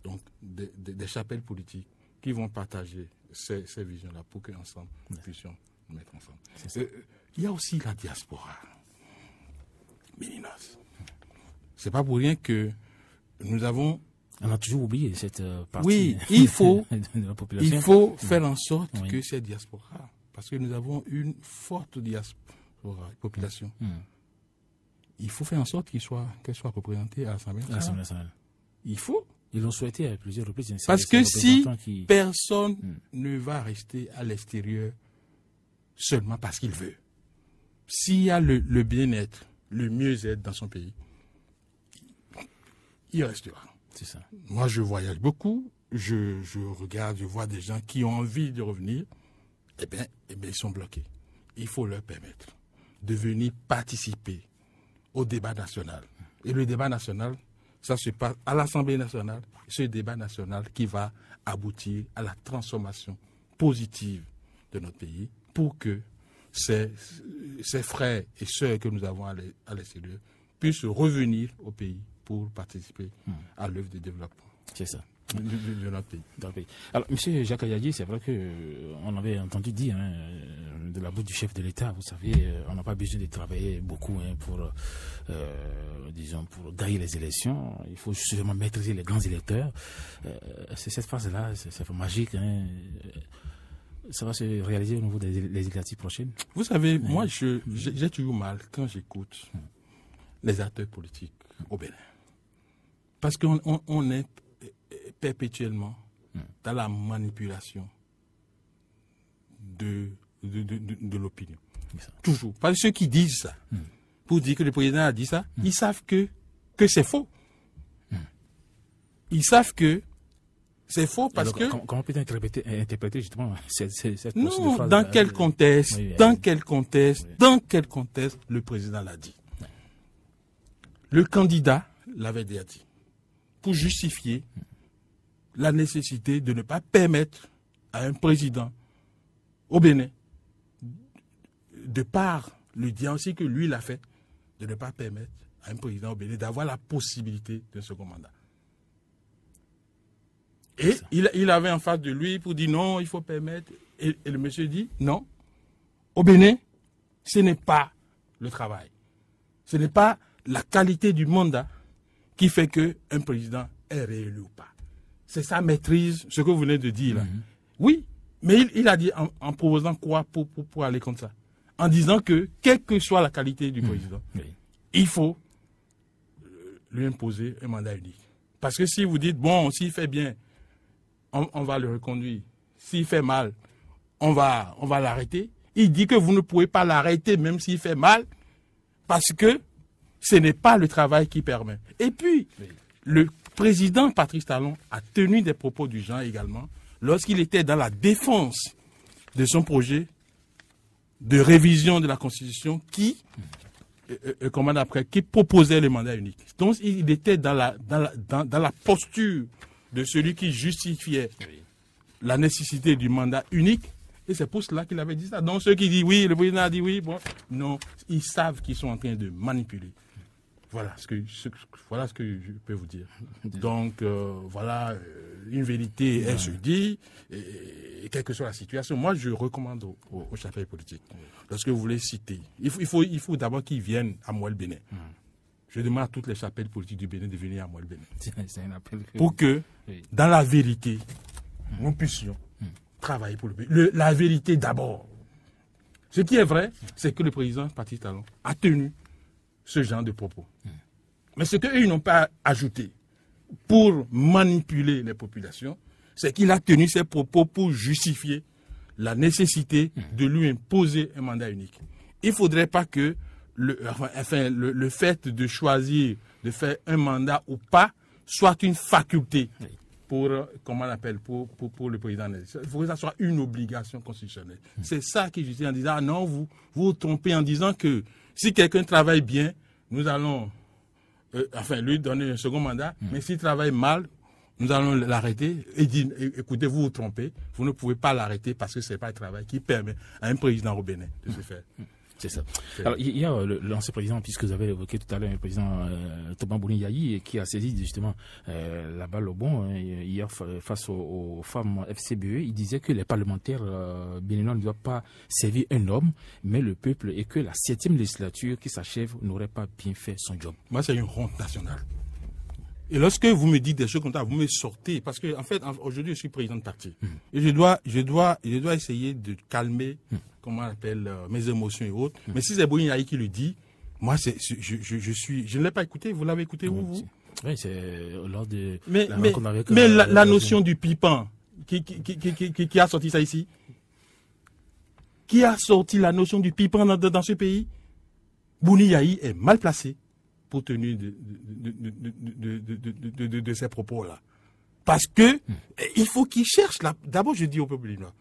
donc, des chapelles politiques qui vont partager ces visions-là pour qu'ensemble, nous puissions nous mettre ensemble. Il y a aussi la diaspora. Béninoise. C'est pas pour rien que nous avons... On a toujours oublié cette partie oui, il faut, de la population. Il faut faire en sorte que cette diaspora, parce que nous avons une forte diaspora, population, il faut faire en sorte qu'elle soit représentée à l'Assemblée nationale. Il faut. Ils l'ont souhaité à plusieurs reprises. Parce que si personne ne va rester à l'extérieur seulement parce qu'il veut, s'il y a le bien-être, le mieux-être dans son pays, il restera. C'est ça. Moi, je voyage beaucoup, je regarde, je vois des gens qui ont envie de revenir, eh bien, ils sont bloqués. Il faut leur permettre de venir participer au débat national. Et le débat national, ça se passe à l'Assemblée nationale, ce débat national qui va aboutir à la transformation positive de notre pays pour que ces frères et sœurs que nous avons à l'extérieur puissent revenir au pays pour participer à l'œuvre de développement. C'est ça. De notre pays. Alors, M. Jacques Ayadi, c'est vrai qu'on avait entendu dire de la bouche du chef de l'État, vous savez, on n'a pas besoin de travailler beaucoup pour gagner les élections. Il faut justement maîtriser les grands électeurs. C'est cette phase-là, c'est magique. Ça va se réaliser au niveau des législatives prochaines. Vous savez, moi, j'ai toujours mal quand j'écoute les acteurs politiques au Bénin. Parce qu'on est perpétuellement dans la manipulation de l'opinion. Toujours. Parce que ceux qui disent ça, pour dire que le président a dit ça, ils savent que c'est faux. Ils savent que c'est faux parce alors, que... Comment peut-on interpréter justement cette non, phrase dans quel contexte, dans quel contexte le président l'a dit. Le candidat l'avait déjà dit. Pour justifier la nécessité de ne pas permettre à un président au Bénin, de par le diagnostic que lui l'a fait, de ne pas permettre à un président au Bénin d'avoir la possibilité d'un second mandat. Et il avait en face de lui pour dire non, il faut permettre. Et le monsieur dit non, au Bénin, ce n'est pas le travail. Ce n'est pas la qualité du mandat qui fait qu'un président est réélu ou pas. C'est sa maîtrise, ce que vous venez de dire là. Oui, mais il a dit en proposant quoi pour aller comme ça? En disant que, quelle que soit la qualité du président, il faut lui imposer un mandat unique. Parce que si vous dites, bon, s'il fait bien, on va le reconduire. S'il fait mal, on va l'arrêter. Il dit que vous ne pouvez pas l'arrêter même s'il fait mal, parce que Ce n'est pas le travail qui permet. Et puis, le président Patrice Talon a tenu des propos du genre également lorsqu'il était dans la défense de son projet de révision de la Constitution qui proposait le mandat unique. Donc, il était dans la posture de celui qui justifiait la nécessité du mandat unique. Et c'est pour cela qu'il avait dit ça. Donc, ceux qui disent oui, le président a dit oui, bon, non, ils savent qu'ils sont en train de manipuler. Voilà ce que je peux vous dire. Donc, voilà, une vérité, elle se dit, et quelle que soit la situation. Moi, je recommande aux chapelles politiques, lorsque vous voulez citer, il faut d'abord qu'ils viennent à Moelle-Bénin. Je demande à toutes les chapelles politiques du Bénin de venir à Moelle-Bénin. C'est un appel pour que, dans la vérité, nous puissions travailler pour le pays. La vérité d'abord. Ce qui est vrai, c'est que le président Patrice Talon a tenu ce genre de propos. Mais ce qu'eux n'ont pas ajouté pour manipuler les populations, c'est qu'il a tenu ces propos pour justifier la nécessité de lui imposer un mandat unique. Il ne faudrait pas que le fait de choisir de faire un mandat ou pas soit une faculté pour le président. Il faut que ça soit une obligation constitutionnelle. C'est ça qui justifie en disant, ah non, vous vous trompez en disant que si quelqu'un travaille bien, nous allons lui donner un second mandat, mais s'il travaille mal, nous allons l'arrêter et dire, écoutez, vous vous trompez, vous ne pouvez pas l'arrêter parce que ce n'est pas un travail qui permet à un président au Bénin de se faire. C'est ça. Alors, il y a l'ancien président, puisque vous avez évoqué tout à l'heure, le président Thomas Boni Yayi, qui a saisi justement la balle au bon hier face aux femmes FCBE. Il disait que les parlementaires béninois ne doivent pas servir un homme, mais le peuple, et que la 7e législature qui s'achève n'aurait pas bien fait son job. Moi, c'est une honte nationale. Et lorsque vous me dites des choses comme ça, vous me sortez, parce que en fait, aujourd'hui, je suis président de parti. Et je dois essayer de calmer, comment on appelle, mes émotions et autres. Mais si c'est Boni Yayi qui le dit, moi, je ne l'ai pas écouté. Vous l'avez écouté, vous? Oui, c'est lors de la rencontre avec... Mais la notion du pipan, qui a sorti ça ici? Qui a sorti la notion du pipan dans ce pays? Boni Yayi est mal placé pour tenir de ces propos-là. Parce que il faut qu'ils cherchent là. D'abord, je dis au peuple béninois,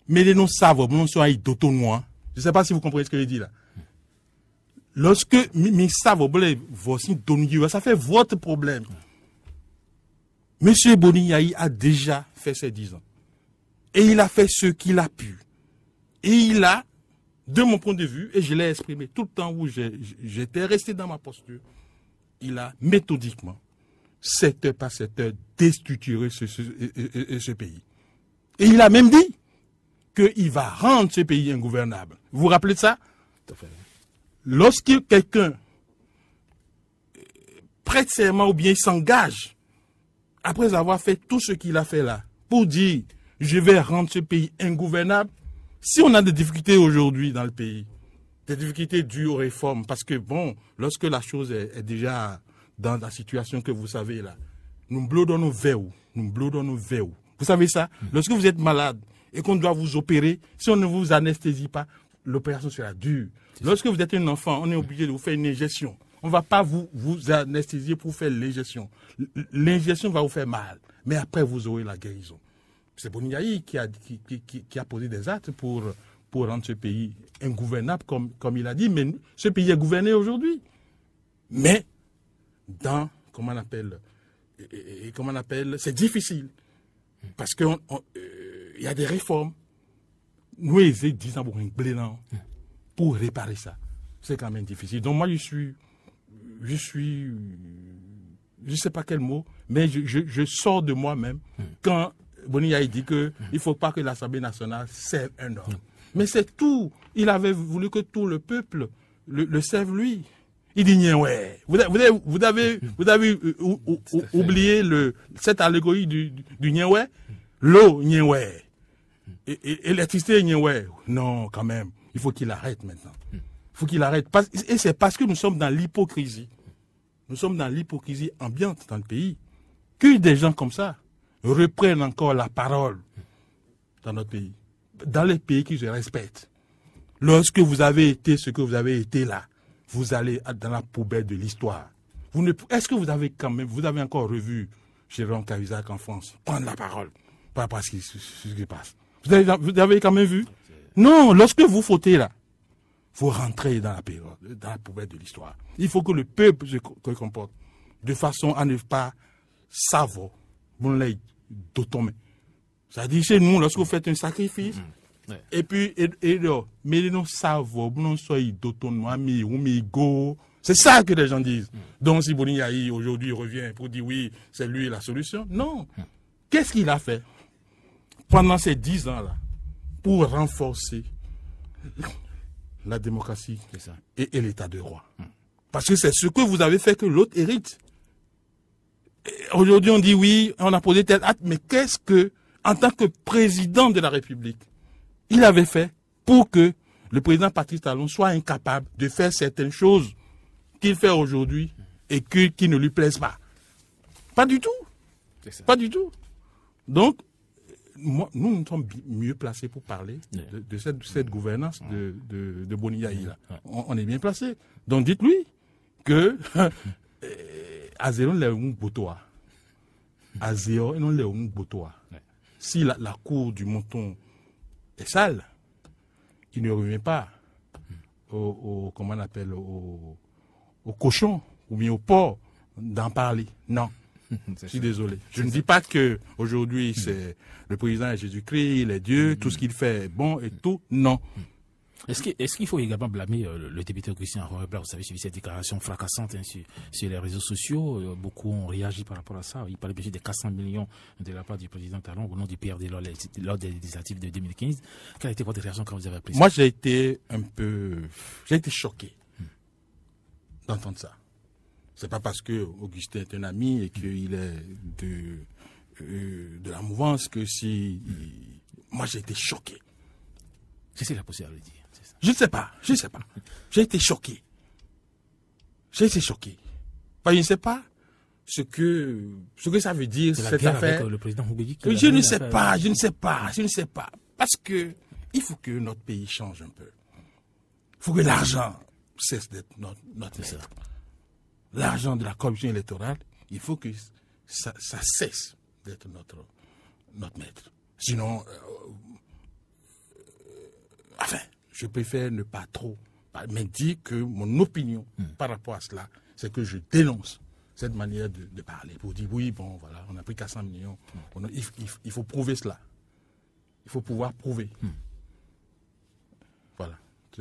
mais les noms savent, non sont d'auto-noir. Je ne sais pas si vous comprenez ce que je dis là. Lorsque mes savent, voici ça fait votre problème. Monsieur Boni Yayi a déjà fait ses 10 ans. Et il a fait ce qu'il a pu. Et il a, de mon point de vue, et je l'ai exprimé tout le temps où j'étais resté dans ma posture, il a méthodiquement, secteur par secteur, déstructuré ce pays. Et il a même dit qu'il va rendre ce pays ingouvernable. Vous vous rappelez de ça? Tout à fait. Lorsque quelqu'un prête serment ou bien s'engage, après avoir fait tout ce qu'il a fait là, pour dire « je vais rendre ce pays ingouvernable », si on a des difficultés aujourd'hui dans le pays, des difficultés dues aux réformes, parce que bon, lorsque la chose est déjà dans la situation que vous savez là, nous bloquons nos verres, Vous savez ça? Lorsque vous êtes malade et qu'on doit vous opérer, si on ne vous anesthésie pas, l'opération sera dure. Lorsque vous êtes un enfant, on est obligé de vous faire une injection. On ne va pas vous anesthésier pour faire l'injection. L'injection va vous faire mal, mais après vous aurez la guérison. C'est Boni Yayi qui a posé des actes pour rendre ce pays ingouvernable, comme il a dit, mais ce pays est gouverné aujourd'hui. Mais, comment on appelle, c'est difficile. Parce qu'il y a des réformes. Nous, ils ont 10 ans pour réparer ça. C'est quand même difficile. Donc moi, je ne sais pas quel mot, mais je sors de moi-même quand Boni Yayi dit qu'il ne faut pas que l'Assemblée nationale serve un homme. Mais c'est tout. Il avait voulu que tout le peuple le serve lui. Il dit ouais. Vous avez oublié cette allégorie du Nyewé? L'eau Nyewé. Et l'électricité Nyewé. Non, quand même. Il faut qu'il arrête maintenant. Il faut qu'il arrête. Et c'est parce que nous sommes dans l'hypocrisie. Nous sommes dans l'hypocrisie ambiante dans le pays. Que des gens comme ça reprennent encore la parole dans notre pays. Dans les pays qui se respectent. Lorsque vous avez été ce que vous avez été là, vous allez dans la poubelle de l'histoire. Est-ce que vous avez encore revu Jérôme Cahuzac en France prendre la parole par rapport à ce qui se passe? Vous avez quand même vu? Non, lorsque vous fautez là, faut rentrer dans la poubelle de l'histoire. Il faut que le peuple se comporte de façon à ne pas savoir, c'est-à-dire chez nous, lorsque vous faites un sacrifice, et puis, mais nous savons, nous soyons d'autonomie, c'est ça que les gens disent. Donc, si Boni Yayi aujourd'hui revient pour dire oui, c'est lui la solution, non. Qu'est-ce qu'il a fait pendant ces 10 ans-là pour renforcer la démocratie et l'état de droit? Parce que c'est ce que vous avez fait que l'autre hérite. Aujourd'hui, on dit oui, on a posé tel acte, mais qu'est-ce que, en tant que président de la République, il avait fait pour que le président Patrice Talon soit incapable de faire certaines choses qu'il fait aujourd'hui et qui ne lui plaisent pas? Pas du tout. Pas du tout. Donc, nous sommes mieux placés pour parler de cette gouvernance de Boni Yayi là. On est bien placés. Donc, dites-lui que si la cour du Monton est sale, il ne revient pas comment on appelle, au cochon ou bien au porc d'en parler. Non. Je suis désolé. Je ne dis pas que aujourd'hui c'est le président est Jésus-Christ, il est Dieu, tout ce qu'il fait est bon et tout. Non. Est-ce qu'il faut également blâmer le député Christian Roebler? Vous savez, suivi cette déclaration fracassante sur les réseaux sociaux, beaucoup ont réagi par rapport à ça. Il parlait bien sûr des 400 millions de la part du président Talon au nom du PRD lors des législatives de 2015. Quelle a été votre réaction quand vous avez appris ça? Moi, j'ai été choqué d'entendre ça. C'est pas parce que Augustin est un ami et qu'il est de la mouvance que si... Moi, j'ai été choqué. C'est la possibilité de le dire. Je ne sais pas. J'ai été choqué. Enfin, je ne sais pas ce que ça veut dire, cette affaire. Avec le président Oubédi, je ne sais pas. Parce que il faut que notre pays change un peu. Il faut que l'argent cesse d'être notre maître. L'argent de la corruption électorale, il faut que ça cesse d'être notre maître. Sinon, enfin, je préfère ne pas trop, mais dire que mon opinion par rapport à cela, c'est que je dénonce cette manière de parler. Pour dire, oui, bon, voilà, on a pris 400 millions. Il faut prouver cela. Il faut pouvoir prouver. Voilà.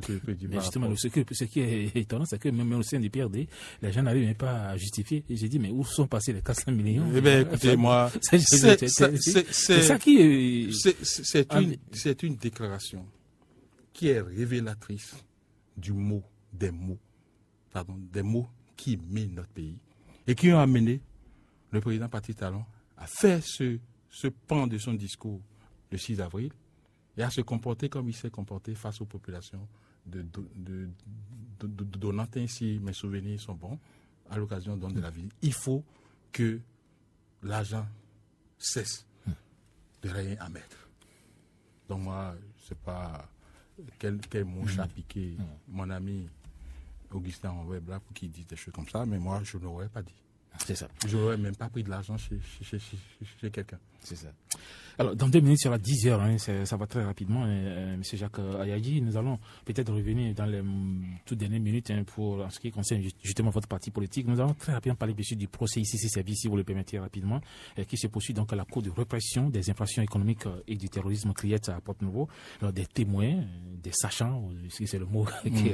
Mais justement, ce qui est étonnant, c'est que même au sein du PRD, les gens n'arrivent même pas à justifier. Et j'ai dit, mais où sont passés les 400 millions? Eh bien, écoutez, moi, c'est ça qui est... C'est une déclaration qui est révélatrice des mots qui minent notre pays et qui ont amené le président Patrice Talon à faire ce pan de son discours le 6 avril et à se comporter comme il s'est comporté face aux populations donnant ainsi, mes souvenirs sont bons, à l'occasion de la vie. Il faut que l'argent cesse de rien à mettre. Donc moi, je ne sais pas quel mot chat piqué mon ami Augustin Roebler pour qu'il dise des choses comme ça, mais moi, je n'aurais pas dit. C'est ça. Je n'aurais même pas pris de l'argent chez quelqu'un. C'est ça. Alors, dans 2 minutes, sur la 10 heures, hein, ça va très rapidement. M. Jacques Ayagi, nous allons peut-être revenir dans les toutes dernières minutes pour en ce qui concerne justement votre parti politique. Nous allons très rapidement parler bien sûr du procès ICC Service, si vous le permettez rapidement, qui se poursuit donc à la Cour de répression des infractions économiques et du terrorisme criette à Porte-Nouveau. Des témoins, des sachants, si c'est le mot qui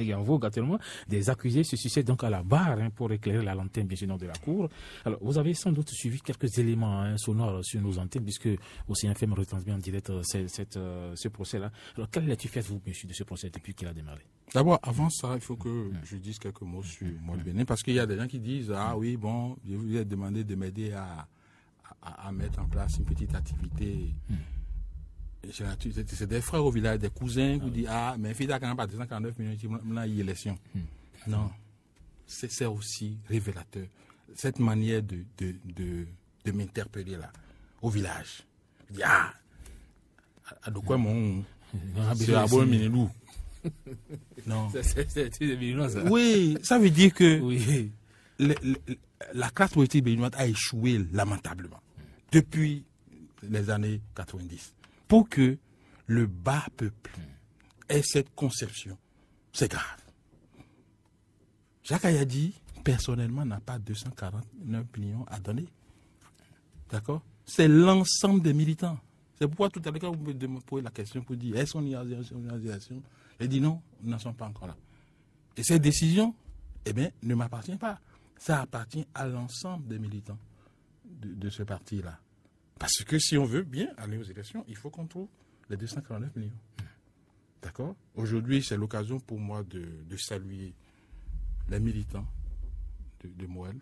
est en vogue actuellement, des accusés se succèdent donc à la barre pour éclairer la lanterne bien sûr de la Cour. Alors, vous avez sans doute suivi quelques éléments sonores sur nos antennes, puisque OCFM retransmet en direct ce procès-là. Alors, quelle lecture faites-vous, monsieur, de ce procès depuis qu'il a démarré? D'abord, avant ça, il faut que je dise quelques mots sur moi le Bénin, parce qu'il y a des gens qui disent, ah oui, bon, je vous ai demandé de m'aider à mettre en place une petite activité. C'est des frères au village, des cousins qui disent, ah, mais fille quand même pas 249 millions, il y a élection. Non, c'est aussi révélateur. Cette manière de m'interpeller là, au village. Je dis, ah, de quoi mon. C'est un bon minilou. Non. C'est béninois, ça. Oui, ça veut dire que Oui. la classe politique béninoise a échoué lamentablement depuis les années 90. Pour que le bas peuple ait cette conception, c'est grave. Jacques Ayadi, personnellement, n'a pas 249 millions à donner. D'accord? C'est l'ensemble des militants. C'est pourquoi tout à l'heure, vous me posez la question pour dire est-ce qu'on y a une organisation? J'ai dit non, nous n'en sommes pas encore là. Et cette décision, eh bien, ne m'appartient pas. Ça appartient à l'ensemble des militants de ce parti-là. Parce que si on veut bien aller aux élections, il faut qu'on trouve les 249 millions. D'accord? Aujourd'hui, c'est l'occasion pour moi de saluer les militants de Moël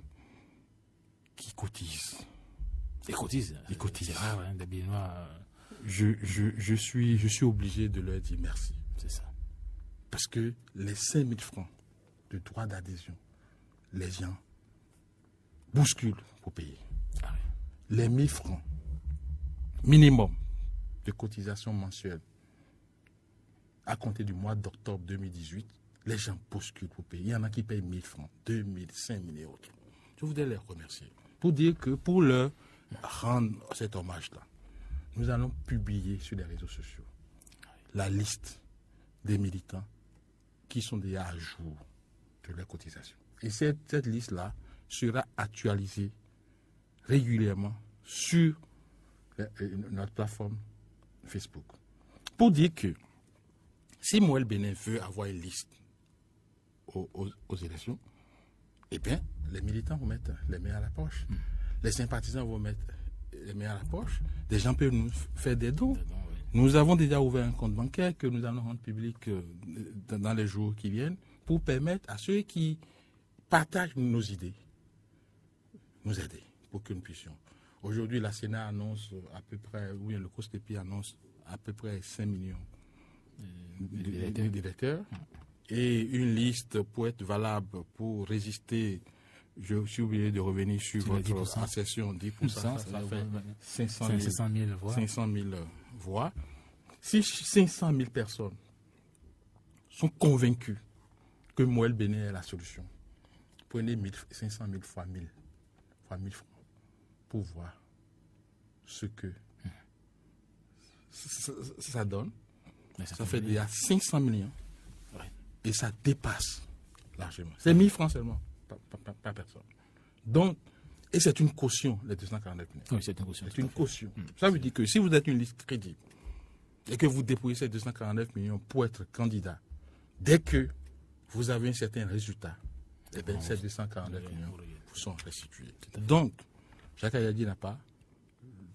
qui cotisent. Ils cotisent. Ils cotisent. C'est rare, hein, des Béninois. Je suis obligé de leur dire merci. C'est ça. Parce que les 5 000 francs de droit d'adhésion, les gens bousculent pour payer. Ah oui. Les 1 000 francs minimum de cotisation mensuelle à compter du mois d'octobre 2018, les gens bousculent pour payer. Il y en a qui payent 1 000 francs, 2 000, 5 000 et autres. Je voudrais les remercier pour dire que pour leur rendre cet hommage-là, nous allons publier sur les réseaux sociaux la liste des militants qui sont déjà à jour de leur cotisation. Et cette liste-là sera actualisée régulièrement sur notre plateforme Facebook. Pour dire que si Moël Bénin veut avoir une liste aux élections, eh bien, les militants vont mettre les mains à la poche. Les sympathisants vont mettre les mains à la poche. Des gens peuvent nous faire des dons. Nous avons déjà ouvert un compte bancaire que nous allons rendre public dans les jours qui viennent pour permettre à ceux qui partagent nos idées, nous aider pour que nous puissions. Aujourd'hui, la Sénat annonce à peu près, ou bien le COSTEPI annonce à peu près 5 millions d'électeurs. Et une liste pour être valable, pour résister, je suis obligé de revenir sur votre accession, 10%, ça fait 500 000 voix. Si 500 000 personnes sont convaincues que Moël Bénin est la solution, prenez 500 000 fois 1000 francs pour voir ce que ça donne. Ça fait déjà 500 millions. Et ça dépasse largement. C'est 1000 francs seulement, pas personne. Donc, et c'est une caution, les 249 millions. Oui, c'est une caution. C'est une caution. Ça veut dire que si vous êtes une liste crédible et que vous déployez ces 249 millions pour être candidat, dès que vous avez un certain résultat, eh bien, ces 249 millions vous sont restitués. Donc, Jacques Ayadi n'a pas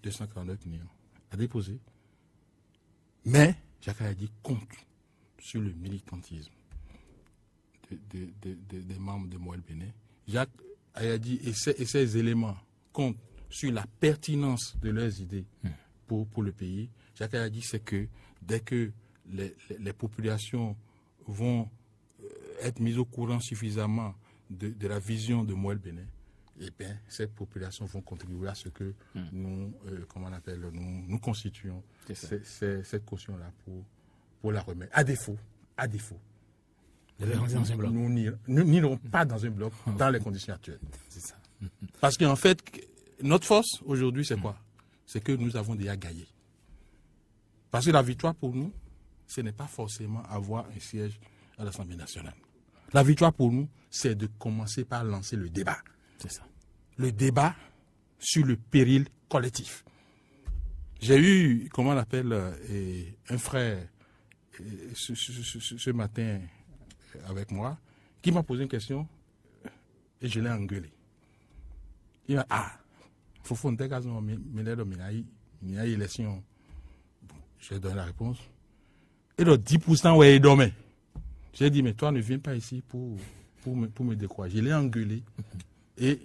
249 millions à déposer, mais Jacques Ayadi compte sur le militantisme des membres de Moël Bénin. Jacques Ayadi et ses éléments comptent sur la pertinence de leurs idées pour le pays. Jacques Ayadi sait que dès que les populations vont être mises au courant suffisamment de la vision de Moël Bénin, eh bien, ces populations vont contribuer à ce que nous constituons cette caution-là pour la remettre. À défaut, nous n'irons pas dans un bloc dans les conditions actuelles. C'est ça. Parce qu'en fait, notre force aujourd'hui, c'est quoi? C'est que nous avons déjà gagné. Parce que la victoire pour nous, ce n'est pas forcément avoir un siège à l'Assemblée nationale. La victoire pour nous, c'est de commencer par lancer le débat. C'est ça. Le débat sur le péril collectif. J'ai eu, comment on appelle, un frère ce matin avec moi qui m'a posé une question et je l'ai engueulé. Il m'a dit, faut faire une élection. Je lui ai donné la réponse. Et le 10%, ouais, il dormait. J'ai dit, mais toi, ne viens pas ici pour me décourager. Je l'ai engueulé et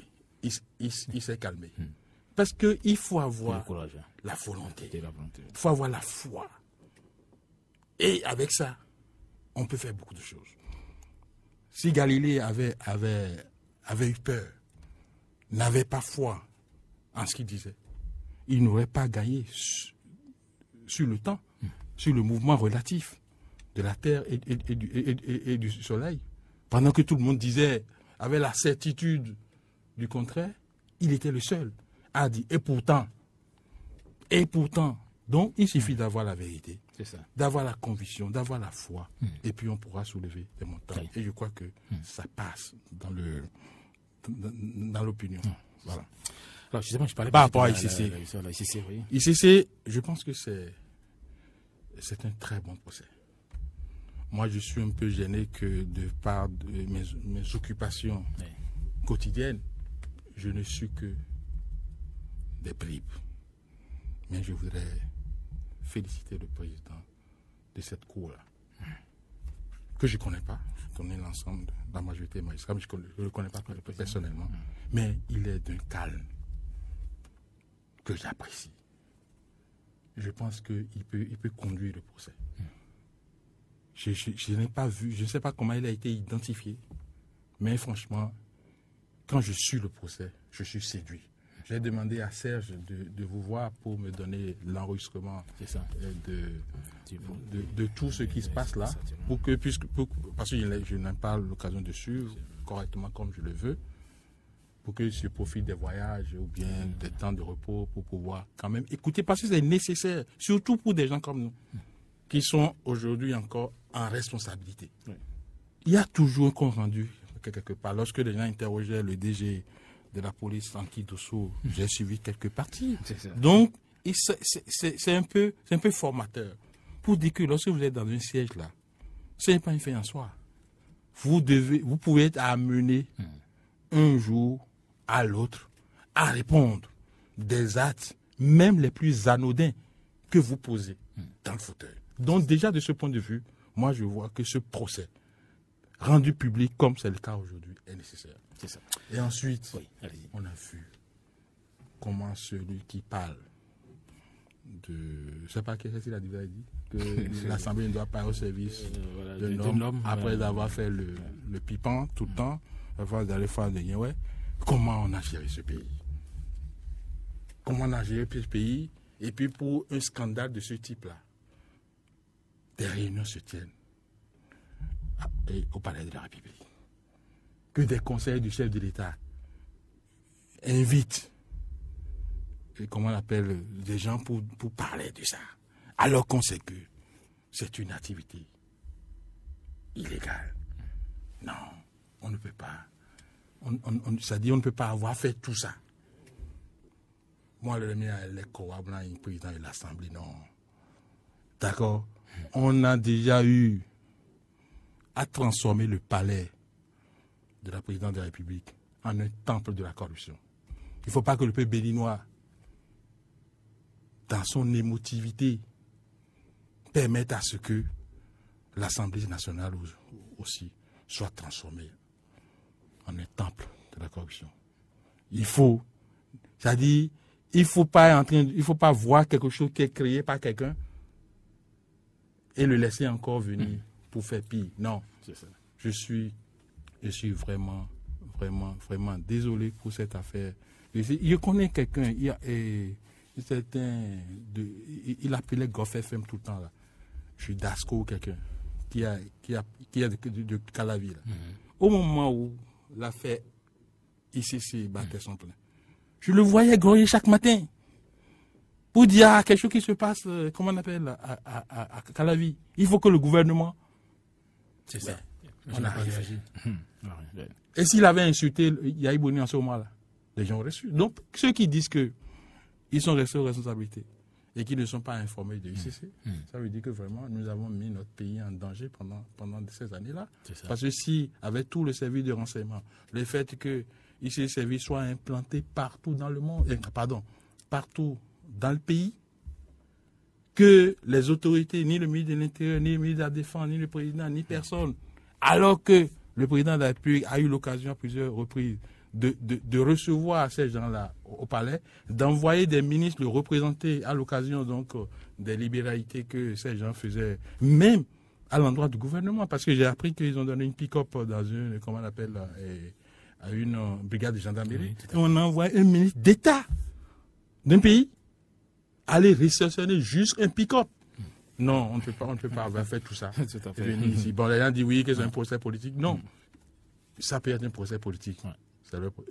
il s'est calmé. Parce qu'il faut avoir la volonté. Il faut avoir la foi. Et avec ça, on peut faire beaucoup de choses. Si Galilée avait eu peur, n'avait pas foi en ce qu'il disait, il n'aurait pas gagné sur le temps, sur le mouvement relatif de la terre et du soleil. Pendant que tout le monde disait, avait la certitude du contraire, il était le seul à dire. Et pourtant, donc il suffit d'avoir la vérité, d'avoir la conviction, d'avoir la foi, et puis on pourra soulever des montagnes. Et je crois que ça passe dans l'opinion. Voilà. Alors justement, je parlais par rapport à ICC. ICC, je pense que c'est un très bon procès. Moi, je suis un peu gêné que de par de mes occupations quotidiennes, je ne suis que des bribes. Mais je voudrais féliciter le président de cette cour-là, que je ne connais pas. Je connais l'ensemble de la majorité des magistrats, mais je ne le connais pas personnellement. Mais il est d'un calme que j'apprécie. Je pense qu'il peut conduire le procès. Je n'ai pas vu, je ne sais pas comment il a été identifié, mais franchement, quand je suis le procès, je suis séduit. J'ai demandé à Serge de vous voir pour me donner l'enregistrement de tout ce qui se passe là, parce que je n'ai pas l'occasion de suivre correctement comme je le veux, pour que je profite des voyages ou bien des temps de repos pour pouvoir quand même écouter, parce que c'est nécessaire, surtout pour des gens comme nous, qui sont aujourd'hui encore en responsabilité. Oui. Il y a toujours un compte rendu quelque part. Lorsque les gens interrogeaient le DG de la police, Sanki Dosso, j'ai suivi quelques parties. Donc, c'est un peu formateur pour dire que lorsque vous êtes dans un siège là, ce n'est pas une fin en soi. Vous pouvez être amené un jour à l'autre à répondre des actes, même les plus anodins, que vous posez dans le fauteuil. Donc déjà de ce point de vue, moi je vois que ce procès rendu public comme c'est le cas aujourd'hui est nécessaire. C'est ça. Et ensuite, on a vu comment celui qui parle de... Je ne sais pas qu'est-ce qu'il a dit, que l'Assemblée ne doit pas au service d'un homme après avoir fait le pipant tout le temps, avant d'aller faire des Niawé. Comment on a géré ce pays? Comment on a géré ce pays? Et puis pour un scandale de ce type-là, des réunions se tiennent au palais de la République. Que des conseils du chef de l'État invitent, comment on appelle, des gens pour parler de ça. Alors qu'on sait que c'est une activité illégale. Non, on ne peut pas. C'est-à-dire on ne peut pas avoir fait tout ça. Moi, le mien, les président de l'Assemblée, non. D'accord? On a déjà eu à transformer le palais de la présidente de la République en un temple de la corruption. Il ne faut pas que le peuple béninois, dans son émotivité, permette à ce que l'Assemblée nationale aussi soit transformée en un temple de la corruption. Il faut, c'est-à-dire, il ne faut pas voir quelque chose qui est créé par quelqu'un et le laisser encore venir pour faire pire. Non, je suis vraiment désolé pour cette affaire. Je connais quelqu'un, il appelait Goff FM tout le temps là. Je suis d'Asco ou quelqu'un qui a de Calavi là. Au moment où l'affaire ICC battait son plein, je le voyais grouiller chaque matin pour dire quelque chose qui se passe, comment on appelle, à Calavi. Il faut que le gouvernement... C'est ça. On a réagi. Et s'il avait insulté Yahi Boni en ce moment-là, les gens auraient su. Donc, ceux qui disent qu'ils sont restés aux responsabilités et qui ne sont pas informés de ICC, ça veut dire que vraiment, nous avons mis notre pays en danger pendant ces années-là. Parce que si, avec tout le service de renseignement, le fait que ICC service soit implanté partout dans le monde, partout dans le pays, que les autorités, ni le ministre de l'Intérieur, ni le ministre de la Défense, ni le président, ni personne, alors que le président de la République a eu l'occasion à plusieurs reprises de recevoir ces gens-là au palais, d'envoyer des ministres le représenter à l'occasion donc des libéralités que ces gens faisaient, même à l'endroit du gouvernement, parce que j'ai appris qu'ils ont donné une pick-up dans une, comment on appelle, à une brigade de gendarmerie, et on envoie un ministre d'État d'un pays aller réceptionner juste un pick-up. Non, on ne peut pas faire tout ça. Tout à fait. Venir ici. Bon, les gens disent oui que c'est un procès politique. Non, ça peut être un procès politique.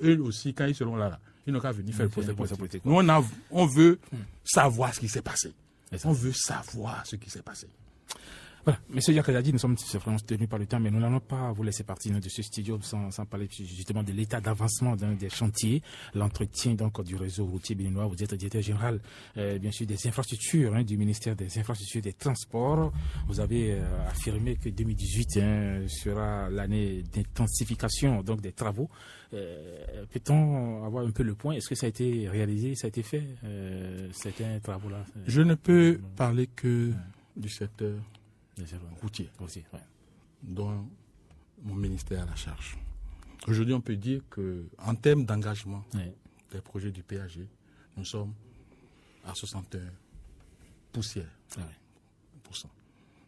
Eux aussi, quand ils seront là, ils n'ont qu'à venir faire le procès politique. Nous, on veut savoir ce qui s'est passé. On veut savoir ce qui s'est passé. Voilà, Monsieur Yakayadi, nous sommes vraiment tenus par le temps, mais nous n'allons pas vous laisser partir de ce studio sans parler justement de l'état d'avancement des chantiers, l'entretien donc du réseau routier béninois. Vous êtes directeur général, bien sûr, des infrastructures du ministère des infrastructures et des transports. Vous avez affirmé que 2018 sera l'année d'intensification donc des travaux. Peut-on avoir un peu le point? Est-ce que ça a été réalisé, ça a été fait, certains travaux-là? Je ne peux parler que du secteur routier, dont mon ministère a la charge. Aujourd'hui, on peut dire qu'en termes d'engagement des projets du PAG, nous sommes à 61 poussières.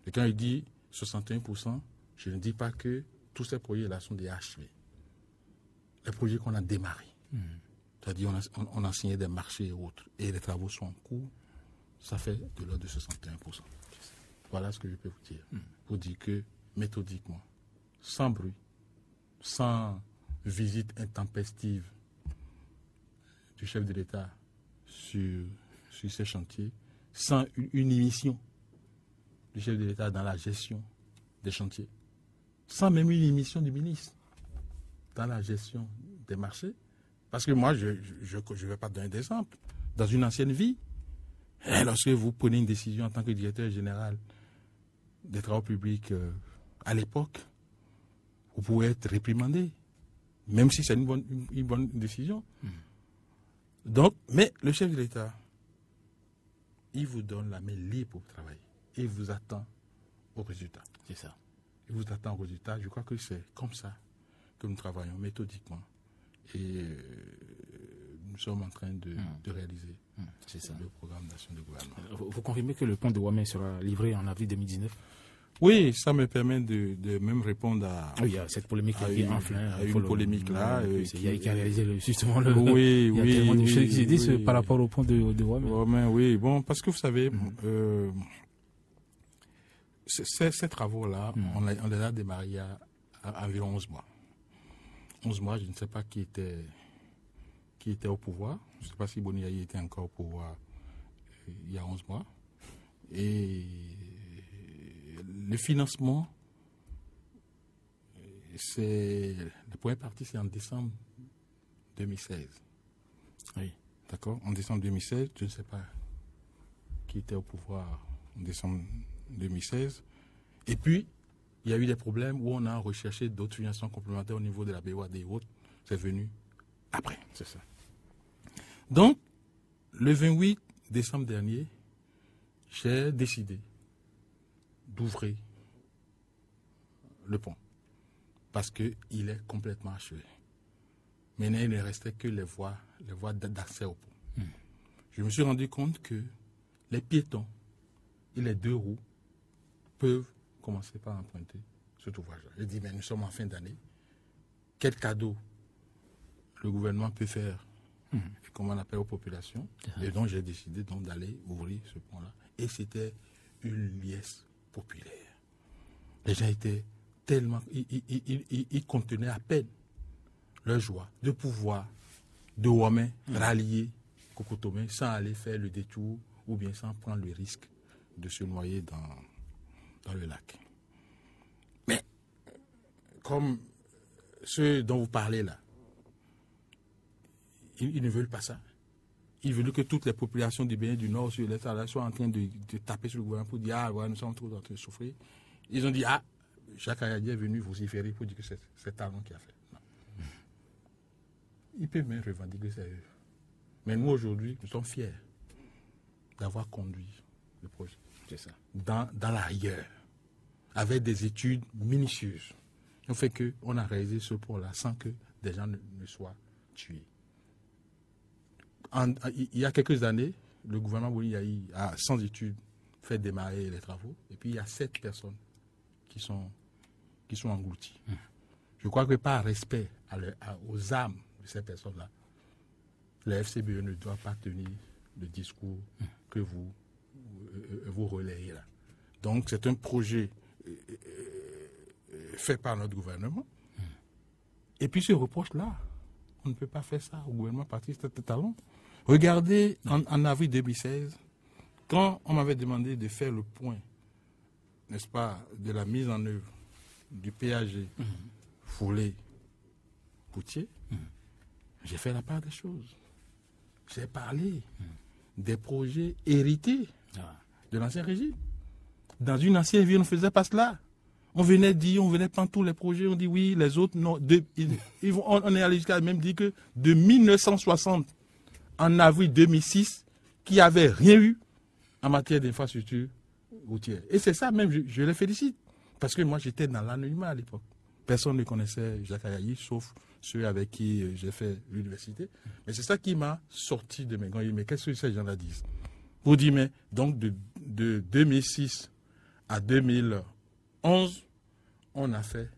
Et quand il dit 61%, je ne dis pas que tous ces projets-là sont des achevés. Les projets qu'on a démarrés, c'est-à-dire on a signé des marchés et autres, et les travaux sont en cours, ça fait de l'ordre de 61%. Voilà ce que je peux vous dire. Pour dire que, méthodiquement, sans bruit, sans visite intempestive du chef de l'État sur ces chantiers, sans une émission du chef de l'État dans la gestion des chantiers, sans même une émission du ministre dans la gestion des marchés. Parce que moi, je ne vais pas donner d'exemple. Dans une ancienne vie, lorsque vous prenez une décision en tant que directeur général des travaux publics à l'époque, vous pouvez être réprimandé, même si c'est une bonne décision. Donc, mais le chef de l'État, il vous donne la main libre pour travailler. Et il vous attend au résultat. C'est ça. Il vous attend au résultat. Je crois que c'est comme ça que nous travaillons méthodiquement. Et nous sommes en train de réaliser le programme d'action de gouvernement. Vous confirmez que le pont de Ouamé sera livré en avril 2019? Oui, ça me permet de même répondre à... Oui, il y a cette polémique qui enfle. Une polémique là. Il y a qui a réalisé justement le... Oui, il y a tellement de choses qui se disent par rapport au pont de Ouamé. Oui, bon, parce que vous savez, ces travaux-là, on les a démarrés il y a environ 11 mois. 11 mois, je ne sais pas qui était au pouvoir. Je ne sais pas si Boni Yayi était encore au pouvoir il y a 11 mois. Et le financement, la première partie, c'est en décembre 2016. Oui. D'accord? En décembre 2016, je ne sais pas qui était au pouvoir en décembre 2016. Et puis, il y a eu des problèmes où on a recherché d'autres financements complémentaires au niveau de la BOAD et autres. C'est venu après. C'est ça. Donc, le 28 décembre dernier, j'ai décidé d'ouvrir le pont parce qu'il est complètement achevé. Maintenant, il ne restait que les voies d'accès au pont. Je me suis rendu compte que les piétons et les deux roues peuvent commencer par emprunter cet ouvrage-là. J'ai dit, mais nous sommes en fin d'année. Quel cadeau le gouvernement peut faire, comment on appelle aux populations. Et donc, j'ai décidé d'aller ouvrir ce pont-là. Et c'était une liesse populaire. Les gens étaient tellement... Ils contenaient à peine leur joie de pouvoir, de Ouamé, rallier Kokotomé sans aller faire le détour ou bien sans prendre le risque de se noyer dans le lac. Mais, comme ceux dont vous parlez là, ils ne veulent pas ça. Ils veulent que toutes les populations du Bénin, du Nord, sur l'Est, soient en train de taper sur le gouvernement pour dire « Ah, ouais, nous sommes tous en train de souffrir ». Ils ont dit « Ah, Jacques Ayadi est venu vociférer pour dire que c'est Talon qui a fait ». Non. Ils peuvent même revendiquer ça. Mais nous, aujourd'hui, nous sommes fiers d'avoir conduit le projet. C'est ça. Dans la rigueur, avec des études minutieuses. On fait qu'on a réalisé ce pont-là sans que des gens ne soient tués. Il y a quelques années, le gouvernement Boni Yayi a, sans études, fait démarrer les travaux. Et puis, il y a 7 personnes qui sont englouties. Je crois que par respect aux âmes de ces personnes-là, la FCBE ne doit pas tenir le discours que vous relayez là. Donc, c'est un projet fait par notre gouvernement. Et puis, ce reproche-là, on ne peut pas faire ça au gouvernement Patrice Talon. Regardez, en avril 2016, quand on m'avait demandé de faire le point, n'est-ce pas, de la mise en œuvre du PAG Foulé-Poutier, j'ai fait la part des choses. J'ai parlé des projets hérités de l'ancien régime. Dans une ancienne vie, on ne faisait pas cela. On venait prendre tous les projets, on dit oui, les autres, non. On est allé jusqu'à même dire que de 1960 en avril 2006, qu'il n'y avait rien eu en matière d'infrastructure routière. Et c'est ça même, je les félicite. Parce que moi, j'étais dans l'anonymat à l'époque. Personne ne connaissait Jacques Ayayi, sauf ceux avec qui j'ai fait l'université. Mais c'est ça qui m'a sorti de mes gants. Mais qu'est-ce que ces gens-là disent? Pour dire, mais donc de 2006 à 2011, on a fait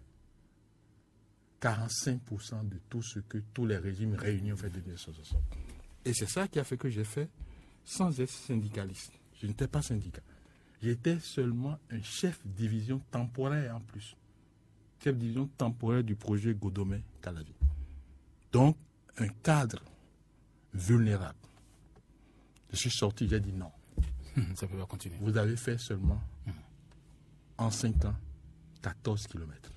45% de tout ce que tous les régimes réunis ont fait de 1960. Et c'est ça qui a fait que j'ai fait sans être syndicaliste. Je n'étais pas syndicat. J'étais seulement un chef de division temporaire en plus. Chef de division temporaire du projet Godomé-Calavi. Donc, un cadre vulnérable. Je suis sorti, j'ai dit non. Ça peut pas continuer. Vous avez fait seulement, en 5 ans, 14 km.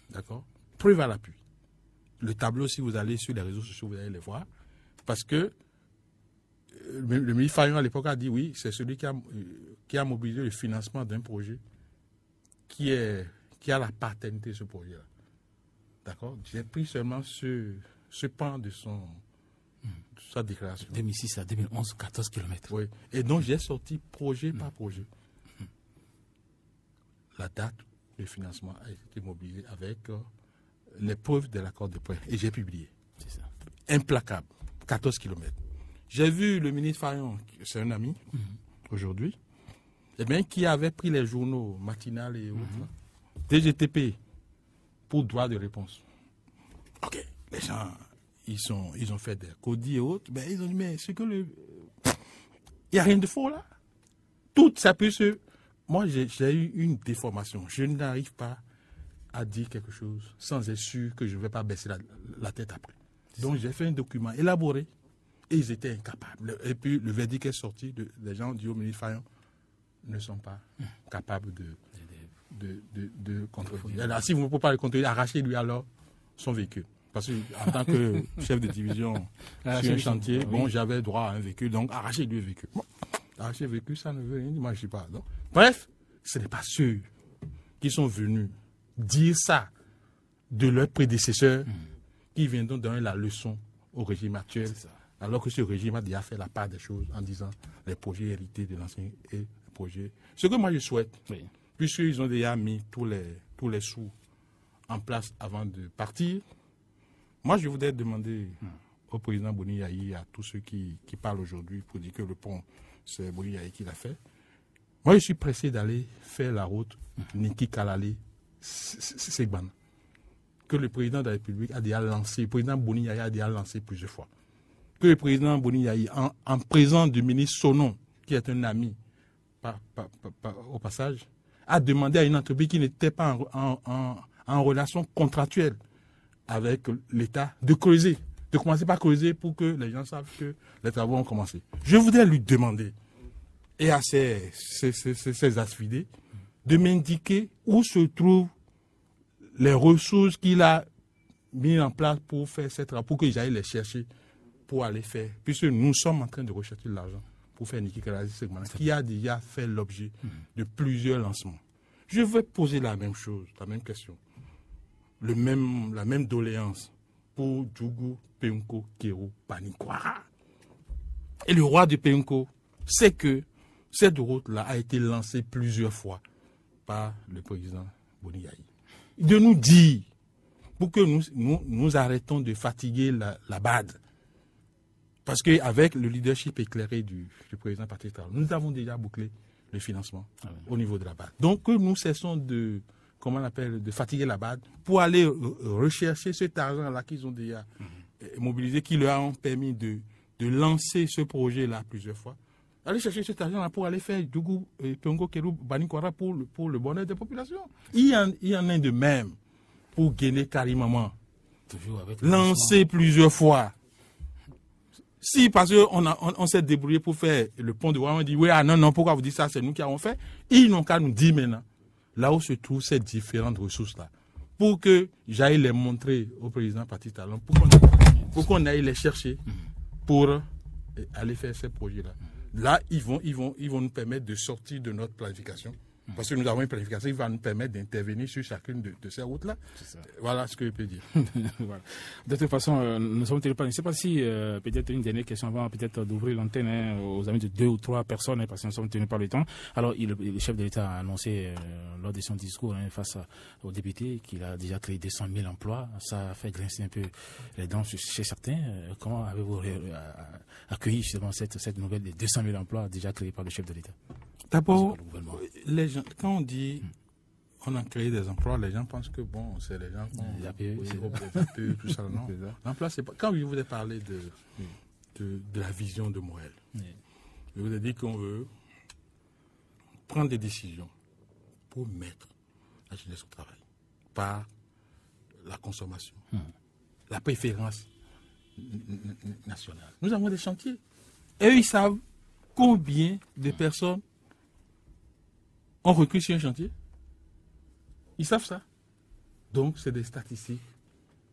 D'accord? Preuve à l'appui. Le tableau, si vous allez sur les réseaux sociaux, vous allez les voir. Parce que le ministre Fayon à l'époque a dit oui, c'est celui qui a mobilisé le financement d'un projet qui a la paternité de ce projet-là. D'accord? J'ai pris seulement ce pan de sa déclaration. 2006 à 2011, 14 km. Oui. Et donc j'ai sorti projet par projet. La date, le financement a été mobilisé avec les preuves de l'accord de prêt. Et j'ai publié. C'est ça. Implacable. 14 km. J'ai vu le ministre Fayon, c'est un ami, aujourd'hui, eh bien, qui avait pris les journaux matinales et autres, DGTP, pour droit de réponse. Ok, les gens, ils ont fait des codis et autres, ben, ils ont dit, mais c'est que il n'y a rien de faux là. Tout ça peut se... Moi, j'ai eu une déformation. Je n'arrive pas à dire quelque chose sans être sûr que je ne vais pas baisser la tête après. Donc, j'ai fait un document élaboré et ils étaient incapables. Et puis, le verdict est sorti. Les gens du haut-ministre Fayon ne sont pas capables de contrôler. Alors, si vous ne pouvez pas le contrôler, arrachez-lui alors son véhicule. Parce qu'en tant que chef de division sur un chantier, bon, j'avais droit à un véhicule, donc arrachez-lui le véhicule. Bon, arracher le véhicule, ça ne veut rien dire. Moi, je ne sais pas. Donc, bref, ce n'est pas ceux qui sont venus dire ça de leurs prédécesseurs qui viendront donner la leçon au régime actuel, alors que ce régime a déjà fait la part des choses en disant les projets hérités de l'ancien et les projets. Ce que moi je souhaite, puisqu'ils ont déjà mis tous les sous en place avant de partir, moi je voudrais demander au président Boni Yayi, à tous ceux qui parlent aujourd'hui pour dire que le pont, c'est Boni Yayi qui l'a fait. Moi je suis pressé d'aller faire la route Niki Kalale Segban, que le président de la République a déjà lancé, le président Boni Yayi a déjà lancé plusieurs fois. Que le président Boni Yayi, en présence du ministre Sonon, qui est un ami au passage, a demandé à une entreprise qui n'était pas en relation contractuelle avec l'État de creuser, de commencer par creuser pour que les gens savent que les travaux ont commencé. Je voudrais lui demander, et à ces aspidés, de m'indiquer où se trouvent les ressources qu'il a mis en place pour faire ces travaux, pour que j'aille les chercher, pour aller faire, puisque nous sommes en train de rechercher de l'argent pour faire Niki Kalale Segban, qui a déjà fait l'objet de plusieurs lancements. Je vais poser la même chose, la même question, la même doléance pour Djougou, Peunko, Kero, Panikwara. Et le roi de Peunko sait que cette route-là a été lancée plusieurs fois par le président Boni Yayi. De nous dire, pour que nous arrêtons de fatiguer la BAD, parce qu'avec le leadership éclairé du président Patrice Talon, nous avons déjà bouclé le financement au niveau de la BAD. Donc que nous cessons de fatiguer la BAD pour aller rechercher cet argent-là qu'ils ont déjà mobilisé, qui leur ont permis de lancer ce projet-là plusieurs fois. Aller chercher cet argent-là pour aller faire Djougou, Tongo, Kerou, Banikwara pour le bonheur des populations. Il y en a de même pour gagner carrément. Lancer plusieurs fois. Si parce qu'on s'est débrouillé pour faire le pont de Ouaman, on dit oui, ah non, pourquoi vous dites ça, c'est nous qui avons fait. Ils n'ont qu'à nous dire maintenant, là où se trouvent ces différentes ressources-là, pour que j'aille les montrer au président Patrice Talon, pour qu'on aille les chercher pour aller faire ces projets-là. Là, ils vont nous permettre de sortir de notre planification. Parce que nous avons une planification qui va nous permettre d'intervenir sur chacune de ces routes-là. Voilà ce que je peux dire. Voilà. De toute façon, nous sommes téléphonés. Je ne sais pas si peut-être une dernière question avant peut-être d'ouvrir l'antenne aux amis de 2 ou 3 personnes, parce que nous sommes tenus par le temps. Alors, le chef de l'État a annoncé lors de son discours face aux députés qu'il a déjà créé 200 000 emplois. Ça a fait grincer un peu les dents chez certains. Comment avez-vous accueilli justement cette nouvelle des 200 000 emplois déjà créés par le chef de l'État? D'abord, les gens, quand on dit on a créé des emplois, les gens pensent que bon, c'est les gens qui ont tout ça. Non, l'emploi, c'est pas. Quand je vous ai parlé de la vision de Moël, je vous ai dit qu'on veut prendre des décisions pour mettre la jeunesse au travail par la consommation, la préférence nationale. Nous avons des chantiers. Et eux, ils savent combien de personnes on recrute sur un chantier. Ils savent ça. Donc, c'est des statistiques.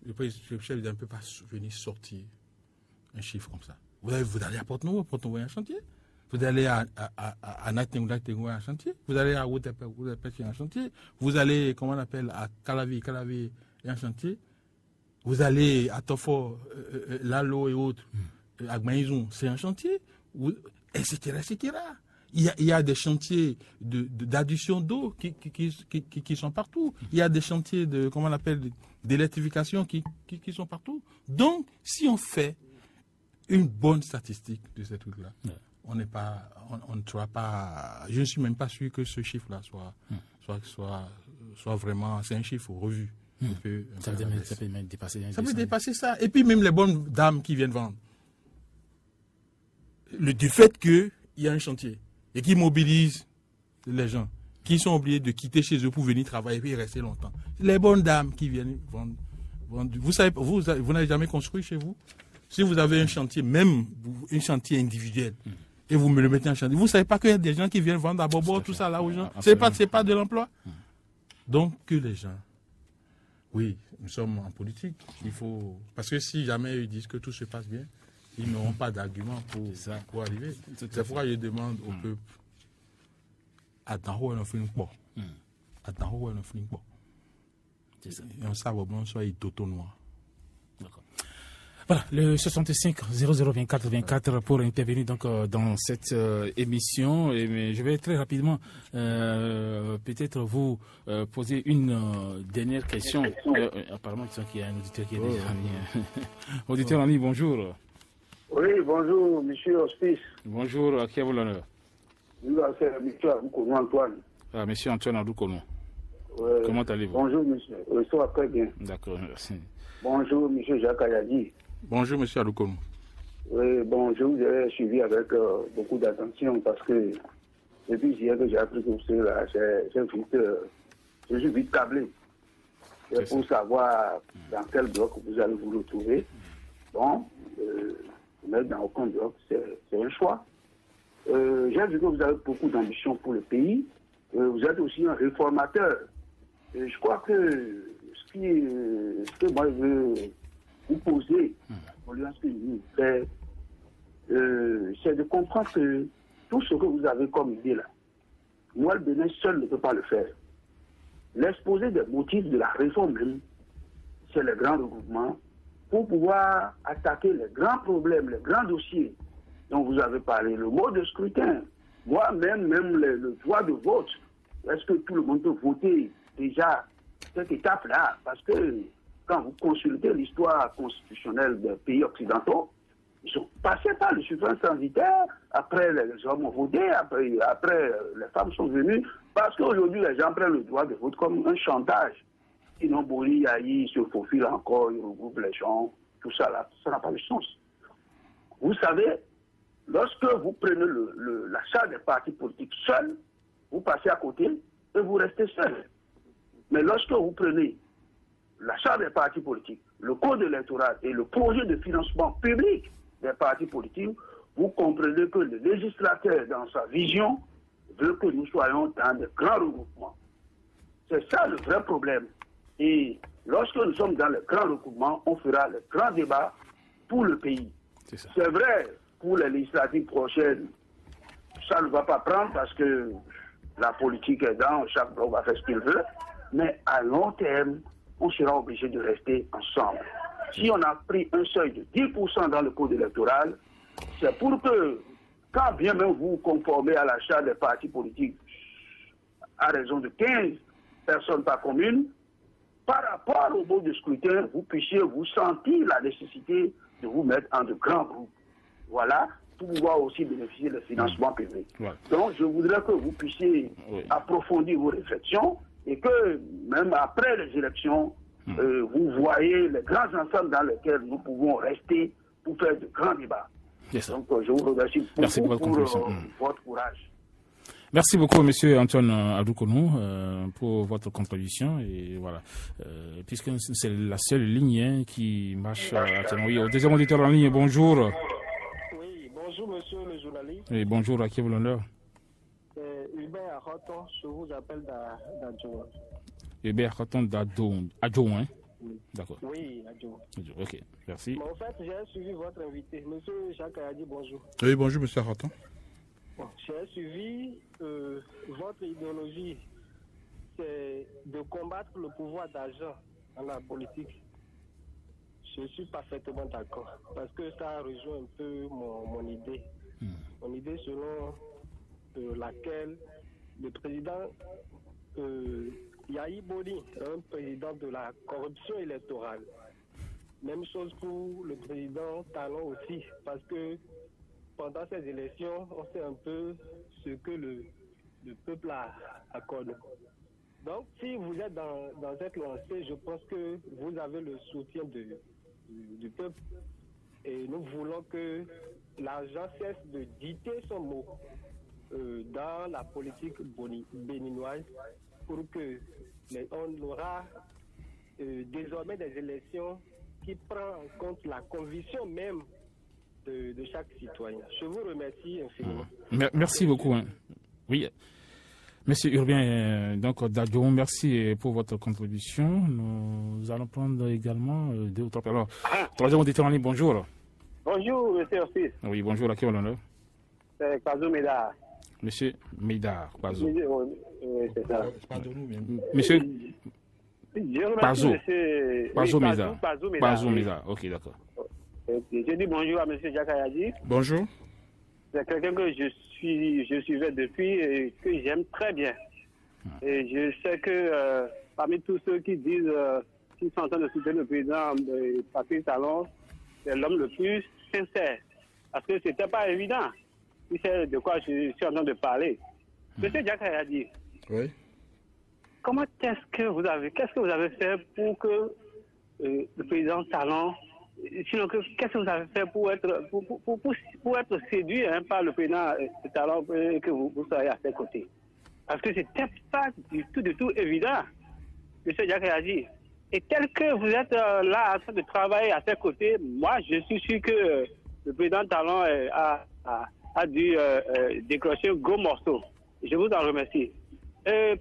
Le chef ne peut pas venir sortir un chiffre comme ça. Vous allez à Porto-Novo un chantier. Vous allez à Natengo un chantier. Vous allez à Outepe un chantier. Vous allez, comment on appelle, à Calavi un chantier. Vous allez à Tofo, Lalo et autres, à Gmaïzoun, c'est un chantier. Etc. Il y a des chantiers d'adduction d'eau qui sont partout. Il y a des chantiers d'électrification qui sont partout. Donc, si on fait une bonne statistique de ces trucs-là, on ne sera pas. Je ne suis même pas sûr que ce chiffre-là soit vraiment. C'est un chiffre revu. Ça peut même dépasser. Ça peut dépasser ça. Et puis même les bonnes dames qui viennent vendre. Du fait qu'il y a un chantier et qui mobilise les gens qui sont obligés de quitter chez eux pour venir travailler et puis rester longtemps. Les bonnes dames qui viennent vendre. Vous savez, vous n'avez jamais construit chez vous. Si vous avez un chantier, même un chantier individuel, et vous me le mettez en chantier, vous ne savez pas qu'il y a des gens qui viennent vendre à Bobo, tout ça là aux gens. C'est pas de l'emploi. Donc que les gens, oui, nous sommes en politique. Parce que si jamais ils disent que tout se passe bien, ils n'auront pas d'argument pour arriver. C'est pourquoi je demande au peuple, attends, on fait une quoi. Attends, on fait une quoi. Et on sait bon, soit il toto noir. D'accord. Voilà, le 65 0024 24 pour intervenir donc dans cette émission. Mais je vais très rapidement peut-être vous poser une dernière question. Apparemment, il y a un auditeur qui est déjà mis. Auditeur en ligne, bonjour. Oui, bonjour, monsieur Hospice. Bonjour, à qui avez-vous l'honneur? C'est monsieur Antoine. Ah, monsieur Antoine Adoukono. Comment allez-vous? Bonjour, monsieur. Ça va très bien. D'accord, merci. Bonjour, monsieur Jacques Ayadi. Bonjour, monsieur Adoukono. Oui, bon, je vous ai suivi avec beaucoup d'attention parce que depuis hier que j'ai appris tout cela, je suis vite câblé. Pour savoir dans quel bloc vous allez vous retrouver. Bon, vous n'êtes dans aucun bloc, c'est un choix. J'ai vu que vous avez beaucoup d'ambition pour le pays. Vous êtes aussi un réformateur. Je crois que ce que moi je veux vous poser, c'est de comprendre que tout ce que vous avez comme idée là, moi le Bénin seul ne peut pas le faire. L'exposé des motifs de la réforme même, c'est le grand regroupement pour pouvoir attaquer les grands problèmes, les grands dossiers dont vous avez parlé, le mode de scrutin, moi-même, le droit de vote. Est-ce que tout le monde peut voter déjà cette étape-là? Parce que quand vous consultez l'histoire constitutionnelle des pays occidentaux, ils sont passés par le suffrage censitaire, après les hommes ont voté, après les femmes sont venues, parce qu'aujourd'hui les gens prennent le droit de vote comme un chantage. Sinon, Boli, Yahi, se faufile encore, il regroupe les gens, tout ça là, ça n'a pas de sens. Vous savez, lorsque vous prenez l'achat des partis politiques seuls, vous passez à côté et vous restez seul. Mais lorsque vous prenez l'achat des partis politiques, le code électoral et le projet de financement public des partis politiques, vous comprenez que le législateur, dans sa vision, veut que nous soyons dans de grands regroupements. C'est ça le vrai problème. Et lorsque nous sommes dans le grand regroupement, on fera le grand débat pour le pays. C'est vrai, pour les législatives prochaines, ça ne va pas prendre parce que la politique est dans, chaque bloc va faire ce qu'il veut, mais à long terme, on sera obligé de rester ensemble. Si on a pris un seuil de 10% dans le code électoral, c'est pour que, quand bien même vous vous conformez à l'achat des partis politiques à raison de 15 personnes par commune, par rapport au mode de scrutin, vous puissiez vous sentir la nécessité de vous mettre en de grands groupes. Voilà, pour pouvoir aussi bénéficier des financements publics. Ouais. Donc, je voudrais que vous puissiez approfondir vos réflexions et que, même après les élections, vous voyez les grands ensembles dans lesquels nous pouvons rester pour faire de grands débats. Donc, je vous remercie pour votre courage. Merci beaucoup, Monsieur Antoine Adoukonou, pour votre contribution. Et voilà, puisque c'est la seule ligne qui marche actuellement. Oui, au deuxième auditeur en ligne, bonjour. Oui, bonjour, monsieur le journaliste. Oui, bonjour, à qui vous l'honneur? Hubert Arroton, je vous appelle d'Adjo. Hubert Arroton d'Adjo, hein? Oui. D'accord. Oui, Adjo. Ok, merci. Mais en fait, j'ai suivi votre invité. Monsieur Jacques Ayadi, bonjour. Oui, bonjour, monsieur Arroton. Bon, j'ai suivi votre idéologie, c'est de combattre le pouvoir d'argent dans la politique. Je suis parfaitement d'accord, parce que ça rejoint un peu mon idée. Mon idée selon laquelle le président Yahi Boni est un président de la corruption électorale. Même chose pour le président Talon aussi, parce que pendant ces élections, on sait un peu ce que le peuple accorde. Donc, si vous êtes dans cette lancée, je pense que vous avez le soutien du peuple. Et nous voulons que l'argent cesse de dicter son mot dans la politique béninoise pour que on aura désormais des élections qui prennent en compte la conviction même de chaque citoyen. Je vous remercie infiniment. Merci beaucoup. Hein. Oui, Monsieur Urbain, donc d'Adjo, merci pour votre contribution. Nous allons prendre également deux ou trois. Alors, troisième auditeur en ligne, bonjour. Bonjour, monsieur Orsis. Oui, bonjour, à qui on l'honneur? C'est Kwazou Médard. Monsieur Médard, Kwazou. Oui, c'est ça. Monsieur Kwazou. Kwazou Médard, ok, d'accord. Je dis bonjour à monsieur Jacques Ayadi. Bonjour. C'est quelqu'un que je suivais depuis et que j'aime très bien. Et je sais que parmi tous ceux qui disent qu'ils sont en train de soutenir le président Patrice Talon, c'est l'homme le plus sincère. Parce que ce n'était pas évident. Il sait de quoi je suis en train de parler. Monsieur Jacques Ayadi. Oui. Qu'est-ce que vous avez fait pour que le président Talon, sinon qu'est-ce que vous avez fait pour être séduit par le président Talon que vous soyez à ses côtés? Parce que c'était pas du tout évident, monsieur Jacques Ayadi. Et tel que vous êtes là en train de travailler à ses côtés, moi je suis sûr que le président Talon a dû décrocher un gros morceau. Je vous en remercie.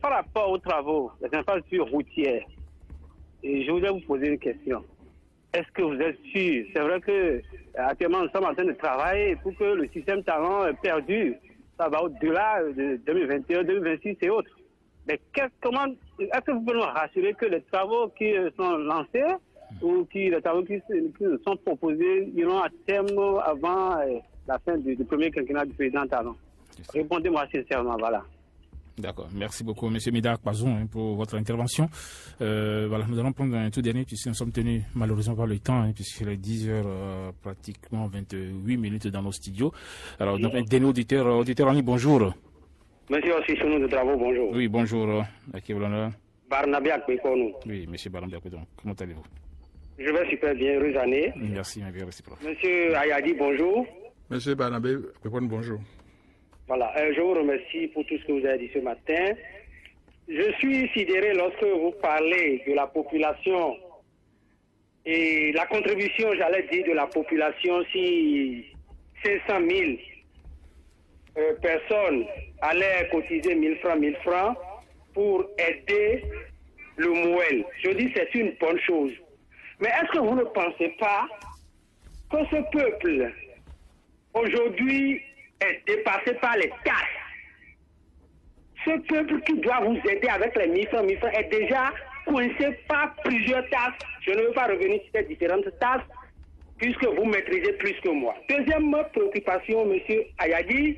Par rapport aux travaux, les infrastructures routières, et je voudrais vous poser une question. Est-ce que vous êtes sûr? C'est vrai que actuellement nous sommes en train de travailler pour que le système Talon perdure. Ça va au-delà de 2021, 2026 et autres. Mais comment est-ce que vous pouvez nous rassurer que les travaux qui sont lancés ou les travaux qui sont proposés iront à terme avant la fin du premier quinquennat du président Talon? Répondez-moi sincèrement, voilà. D'accord. Merci beaucoup, M. Médard Kwazou, pour votre intervention. Voilà, nous allons prendre un tout dernier, puisque nous sommes tenus malheureusement par le temps, puisqu'il est 10h, pratiquement 28 minutes dans nos studios. Alors, donc, un dernier auditeur en ligne, bonjour. Monsieur Ossissonou de Travaux, bonjour. Oui, bonjour. À qui vous l'honneur? Barnabé Akpekonou. Oui, M. Barnabé Akpekonou. Comment allez-vous? Je vais super bien, heureuse année. Merci, ma vie réciproque. Monsieur Ayadi, bonjour. Monsieur Barnabé, bonjour. Voilà, je vous remercie pour tout ce que vous avez dit ce matin. Je suis sidéré lorsque vous parlez de la population et la contribution, j'allais dire, de la population si 500 000 personnes allaient cotiser 1000 francs pour aider le Mouel. Je dis c'est une bonne chose. Mais est-ce que vous ne pensez pas que ce peuple, aujourd'hui, est dépassé par les taxes? Ce peuple qui doit vous aider avec les 1000 francs est déjà coincé par plusieurs taxes. Je ne veux pas revenir sur ces différentes taxes, puisque vous maîtrisez plus que moi. Deuxième préoccupation, monsieur Ayadi,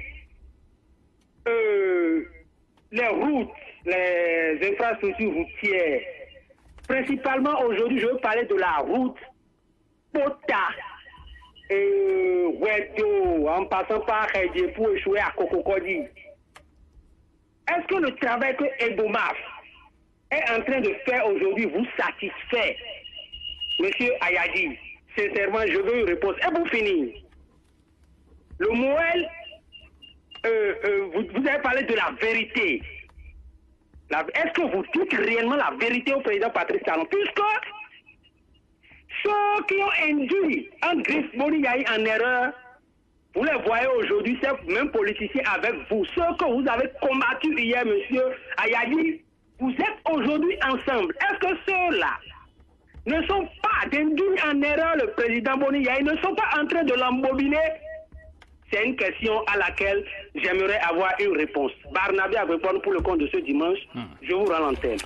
les routes, les infrastructures routières. Principalement aujourd'hui, je veux parler de la route Pota, Wedo, en passant par Hedje pour échouer à Kokokodi. Est-ce que le travail que Ebomaf est en train de faire aujourd'hui vous satisfait, monsieur Ayadi? Sincèrement, je veux une réponse. Et pour finir, le Mouel, vous avez parlé de la vérité. Est-ce que vous dites réellement la vérité au président Patrice Talon? Puisque ceux qui ont induit Andriss Boni Yayi en erreur, vous les voyez aujourd'hui, ces mêmes politiciens avec vous. Ceux que vous avez combattus hier, monsieur Ayadi, vous êtes aujourd'hui ensemble. Est-ce que ceux-là ne sont pas d'induire en erreur le président Boni Yayi, ne sont pas en train de l'embobiner? C'est une question à laquelle j'aimerais avoir une réponse. Barnabé à répondre pour le compte de ce dimanche. Je vous rends l'antenne.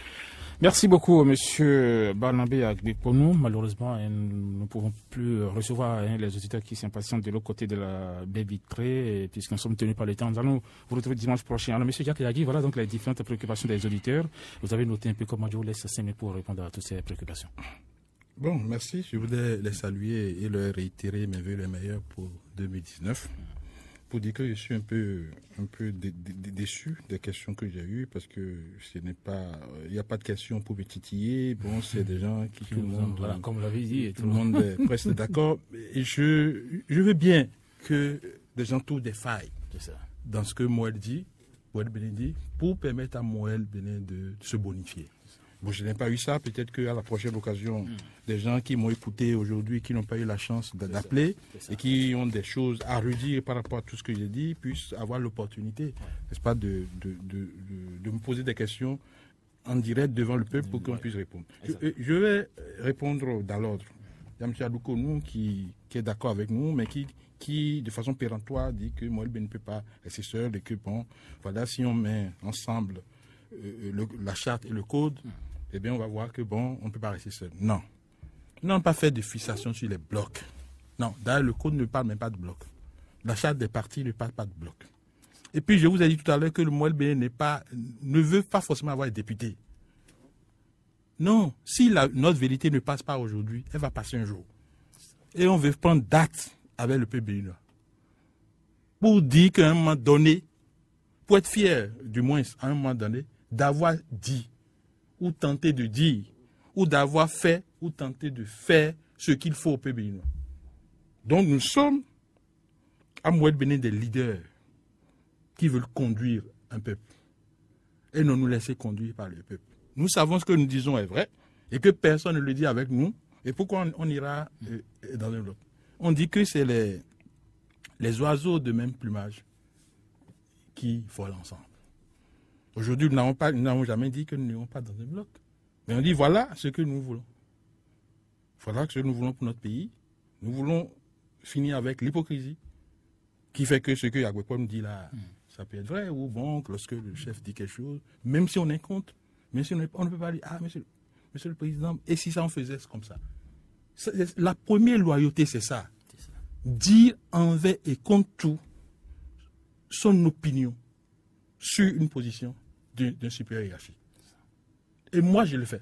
Merci beaucoup, monsieur Barnabé Agbeponou. Malheureusement, nous ne pouvons plus recevoir les auditeurs qui s'impatientent de l'autre côté de la baie vitrée, puisque nous sommes tenus par le temps. Nous allons vous retrouver dimanche prochain. Alors, monsieur Jacques Yagi, voilà donc les différentes préoccupations des auditeurs. Vous avez noté un peu comment je vous laisse 5 minutes pour répondre à toutes ces préoccupations. Bon, merci. Je voudrais les saluer et leur réitérer mes vœux les meilleurs pour 2019. Pour dire que je suis un peu déçu des questions que j'ai eues, parce que ce n'est pas, il n'y a pas de questions pour me titiller. Bon, c'est des gens qui tout le monde, voilà, comme vous l'avez dit, tout le monde est presque d'accord. Et je veux bien que des gens trouvent des failles dans ce que Mouel Bénin dit, pour permettre à Mouel Bénin de se bonifier. Bon, je n'ai pas eu ça. Peut-être qu'à la prochaine occasion, des gens qui m'ont écouté aujourd'hui, qui n'ont pas eu la chance d'appeler et qui ont des choses à redire par rapport à tout ce que j'ai dit, puissent avoir l'opportunité, n'est-ce pas, de me poser des questions en direct devant le peuple pour qu'on puisse répondre. Je vais répondre dans l'ordre. Il y a M. Adoukonou qui est d'accord avec nous, mais qui, de façon péremptoire, dit que Mouel Bénin ne peut pas rester seul et que, bon, voilà, si on met ensemble la charte et le code, eh bien, on va voir que, bon, on ne peut pas rester seul. Non. Nous n'avons pas fait de fixation sur les blocs. Non. D'ailleurs, le code ne parle même pas de blocs. La charte des partis ne parle pas de blocs. Et puis, je vous ai dit tout à l'heure que le Mouel Bénin ne veut pas forcément avoir des députés. Non. Si notre vérité ne passe pas aujourd'hui, elle va passer un jour. Et on veut prendre date avec le peuple béninois. Pour dire qu'à un moment donné, pour être fier, du moins, à un moment donné, d'avoir dit, ou tenté de dire, ou d'avoir fait, ou tenté de faire ce qu'il faut au peuple béninois. Donc nous sommes, à Mouel Bénin, des leaders qui veulent conduire un peuple et non nous laisser conduire par le peuple. Nous savons ce que nous disons est vrai et que personne ne le dit avec nous. Et pourquoi on ira dans un autre? On dit que c'est les oiseaux de même plumage qui volent ensemble. Aujourd'hui, nous n'avons jamais dit que nous n'irons pas dans un bloc. Mais on dit voilà ce que nous voulons. Voilà ce que nous voulons pour notre pays. Nous voulons finir avec l'hypocrisie qui fait que ce que Agbeponou nous dit là, ça peut être vrai ou bon, lorsque le chef dit quelque chose, même si on est contre, même si on ne peut pas dire ah, monsieur le président, et si ça on faisait comme ça. La première loyauté, c'est ça. Dire envers et contre tout son opinion sur une position d'un supérieur hiérarchique. Et moi, je le fais.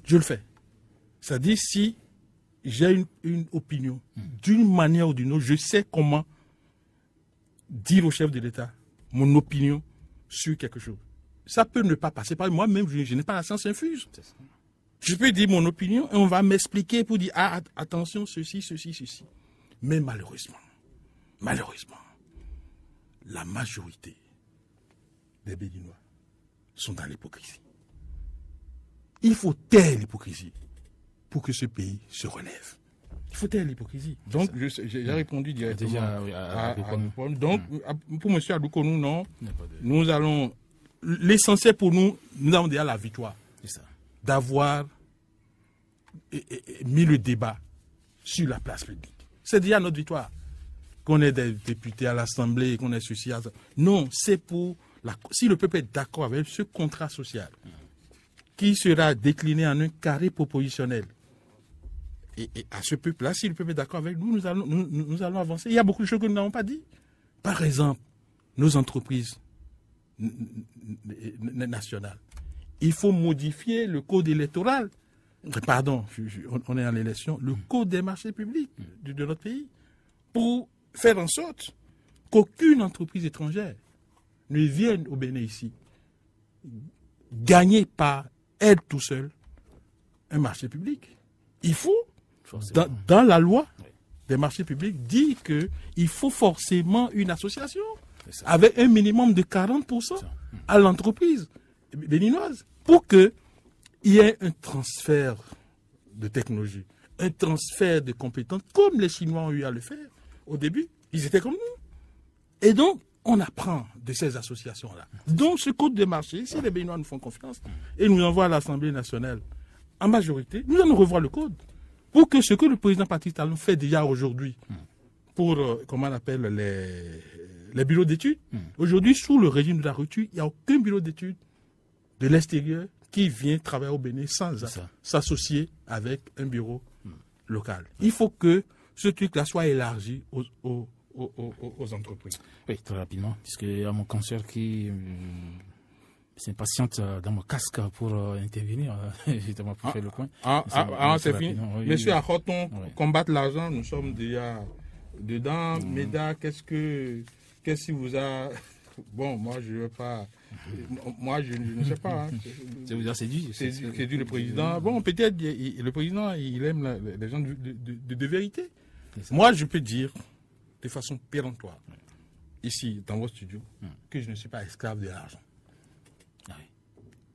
Je le fais. C'est-à-dire, si j'ai une opinion, d'une manière ou d'une autre, je sais comment dire au chef de l'État mon opinion sur quelque chose. Ça peut ne pas passer par moi-même, je n'ai pas la science infuse. Je peux dire mon opinion et on va m'expliquer pour dire, ah, attention, ceci. Mais malheureusement, la majorité des Béninois sont dans l'hypocrisie. Il faut taire l'hypocrisie pour que ce pays se relève. Il faut taire l'hypocrisie. Donc, j'ai répondu directement à Paul. Donc, pour M. Adoukonou, non. Nous allons... L'essentiel pour nous, nous avons déjà la victoire. D'avoir mis le débat sur la place publique. C'est déjà notre victoire. Qu'on ait des députés à l'Assemblée, qu'on ait ceci. Non, c'est pour... Si le peuple est d'accord avec ce contrat social, qui sera décliné en un carré propositionnel, et à ce peuple-là, si le peuple est d'accord avec nous, nous allons avancer. Il y a beaucoup de choses que nous n'avons pas dit. Par exemple, nos entreprises nationales. Il faut modifier le code électoral. Pardon, on est en élection. Le code des marchés publics de notre pays. Pour faire en sorte qu'aucune entreprise étrangère ne vienne au Bénin ici gagner par elle tout seul un marché public. Il faut, dans la loi des marchés publics, dire qu'il faut forcément une association avec un minimum de 40% à l'entreprise béninoise pour qu'il y ait un transfert de technologie, un transfert de compétences comme les Chinois ont eu à le faire au début. Ils étaient comme nous. Et donc, on apprend de ces associations-là. Donc, ce code de marché, si les Béninois nous font confiance et nous envoient à l'Assemblée nationale en majorité, nous allons revoir le code pour que ce que le président Patrice Talon fait déjà aujourd'hui pour, comment on appelle, les bureaux d'études. Aujourd'hui, sous le régime de la rupture, il n'y a aucun bureau d'études de l'extérieur qui vient travailler au Bénin sans s'associer avec un bureau local. Il faut que ce truc-là soit élargi aux entreprises. Oui, très rapidement, puisque il y a mon cancer qui s'impatiente dans mon casque pour intervenir, justement pour faire le point. C'est fini. Monsieur Achoton, combattre l'argent, nous sommes déjà dedans. Méda, qu'est-ce qui vous a... Bon, moi, je ne veux pas... Moi, je ne sais pas. Ça vous a séduit? Séduit le président. Bon, peut-être le président, il aime les gens de vérité. Moi, je peux dire de façon péremptoire, ici, dans votre studio, que je ne suis pas esclave de l'argent.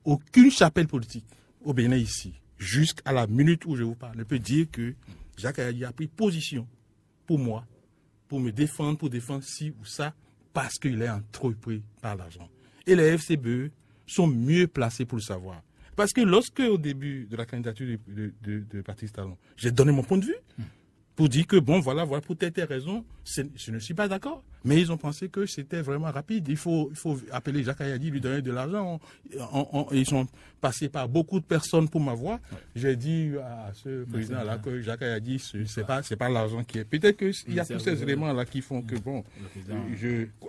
Aucune chapelle politique au Bénin ici, jusqu'à la minute où je vous parle, ne peut dire que Jacques Ayadi a pris position pour moi, pour me défendre, pour défendre ci ou ça, parce qu'il est entrepris par l'argent. Et les FCBE sont mieux placés pour le savoir. Parce que lorsque, au début de la candidature de Patrice Talon, j'ai donné mon point de vue, pour dire que, bon, voilà, pour telle raison, je ne suis pas d'accord. Mais ils ont pensé que c'était vraiment rapide. Il faut appeler Jacques Ayadi, lui donner de l'argent. Ils sont passés par beaucoup de personnes pour m'avoir. J'ai dit à ce président-là que Jacques Ayadi, c'est pas l'argent qui est. Peut-être qu'il y a tous ces éléments-là qui font que, bon,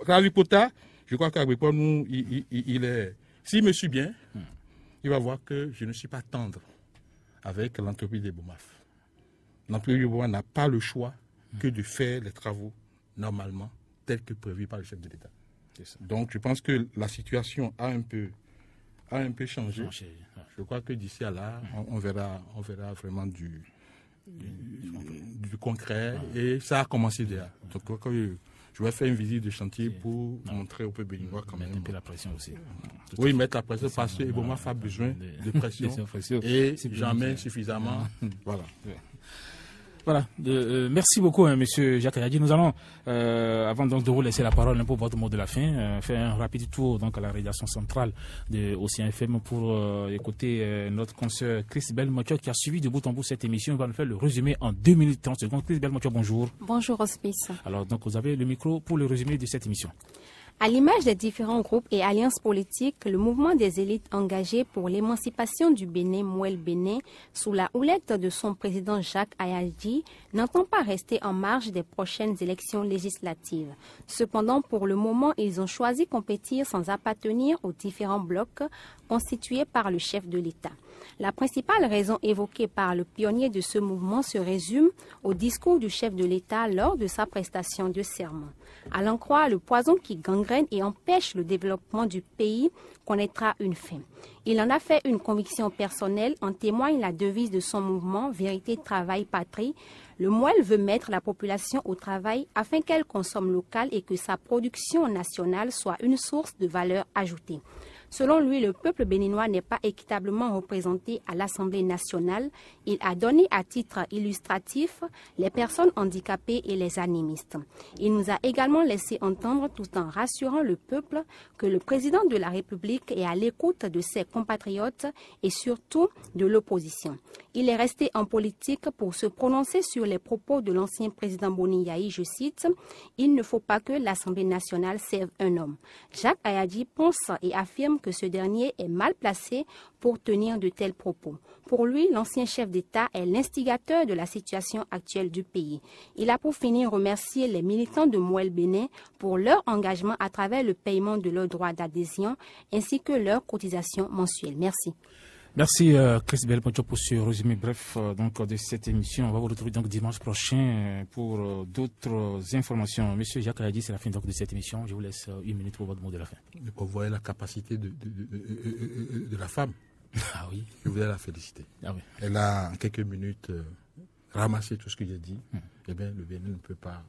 Agripota, je crois qu'Agripota, nous, il est... S'il me suit bien, il va voir que je ne suis pas tendre avec l'entreprise des Bomaf. L'employé n'a pas le choix que de faire les travaux normalement tels que prévus par le chef de l'État. Donc je pense que la situation a un peu changé. Je crois que d'ici à là, on verra vraiment du concret et ça a commencé déjà. Donc je vais faire une visite de chantier pour montrer au peuple béninois quand même. Mettre un peu la pression aussi. Oui, mettre la pression parce que Ebomaf a besoin de pression et jamais suffisamment. Voilà. Voilà, merci beaucoup, Monsieur Jacques Ayadi. Nous allons, avant donc de vous laisser la parole pour votre mot de la fin, faire un rapide tour donc à la rédaction centrale de Océan FM pour écouter notre consoeur Chris Belmocho qui a suivi de bout en bout cette émission. Il va nous faire le résumé en 2 minutes 30 secondes. Chris Belmocho, bonjour. Bonjour, Hospice. Alors, donc, vous avez le micro pour le résumé de cette émission. À l'image des différents groupes et alliances politiques, le mouvement des élites engagées pour l'émancipation du Bénin, Mouel Bénin, sous la houlette de son président Jacques Ayadi, n'entend pas rester en marge des prochaines élections législatives. Cependant, pour le moment, ils ont choisi compétir sans appartenir aux différents blocs constitués par le chef de l'État. La principale raison évoquée par le pionnier de ce mouvement se résume au discours du chef de l'État lors de sa prestation de serment. À l'en croire, le poison qui gangrène et empêche le développement du pays connaîtra une fin. Il en a fait une conviction personnelle, en témoigne la devise de son mouvement « Vérité, travail, patrie ». Le Mouel veut mettre la population au travail afin qu'elle consomme local et que sa production nationale soit une source de valeur ajoutée. Selon lui, le peuple béninois n'est pas équitablement représenté à l'Assemblée nationale. Il a donné à titre illustratif les personnes handicapées et les animistes. Il nous a également laissé entendre, tout en rassurant le peuple, que le président de la République est à l'écoute de ses compatriotes et surtout de l'opposition. Il est resté en politique pour se prononcer sur les propos de l'ancien président Boni Yayi, je cite, « Il ne faut pas que l'Assemblée nationale serve un homme ». Jacques Ayadji pense et affirme que ce dernier est mal placé pour tenir de tels propos. Pour lui, l'ancien chef d'État est l'instigateur de la situation actuelle du pays. Il a pour finir remercié les militants de Mouel Bénin pour leur engagement à travers le paiement de leurs droits d'adhésion ainsi que leur cotisation mensuelle. Merci. Merci Chris Belponcho pour ce résumé bref de cette émission. On va vous retrouver donc dimanche prochain pour d'autres informations. Monsieur Jacques Ayadji, c'est la fin de cette émission. Je vous laisse 1 minute pour votre mot de la fin. Vous voyez la capacité de la femme. Ah oui. Je voudrais la féliciter. Ah oui. Elle a en quelques minutes ramassé tout ce que j'ai dit. Eh bien, le Bénin ne peut pas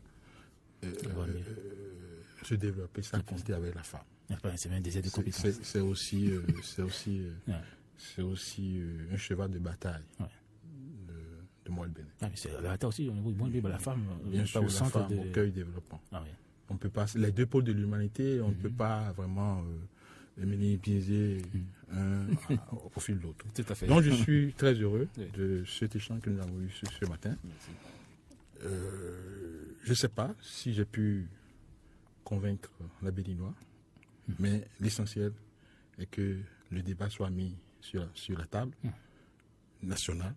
se développer sans compter avec la femme. C'est aussi un cheval de bataille de Mouel Bénin. Ah, c'est la bataille aussi au niveau de Mouel Bénin, la femme, bien sûr, au centre la femme au cœur du développement. Ah, oui. On peut pas, les deux pôles de l'humanité, on ne peut pas vraiment minimiser un au profit de l'autre. Tout à fait. Donc je suis très heureux de cet échange que nous avons eu ce matin. Je ne sais pas si j'ai pu convaincre la Béninois, mais l'essentiel est que le débat soit mis sur la table nationale.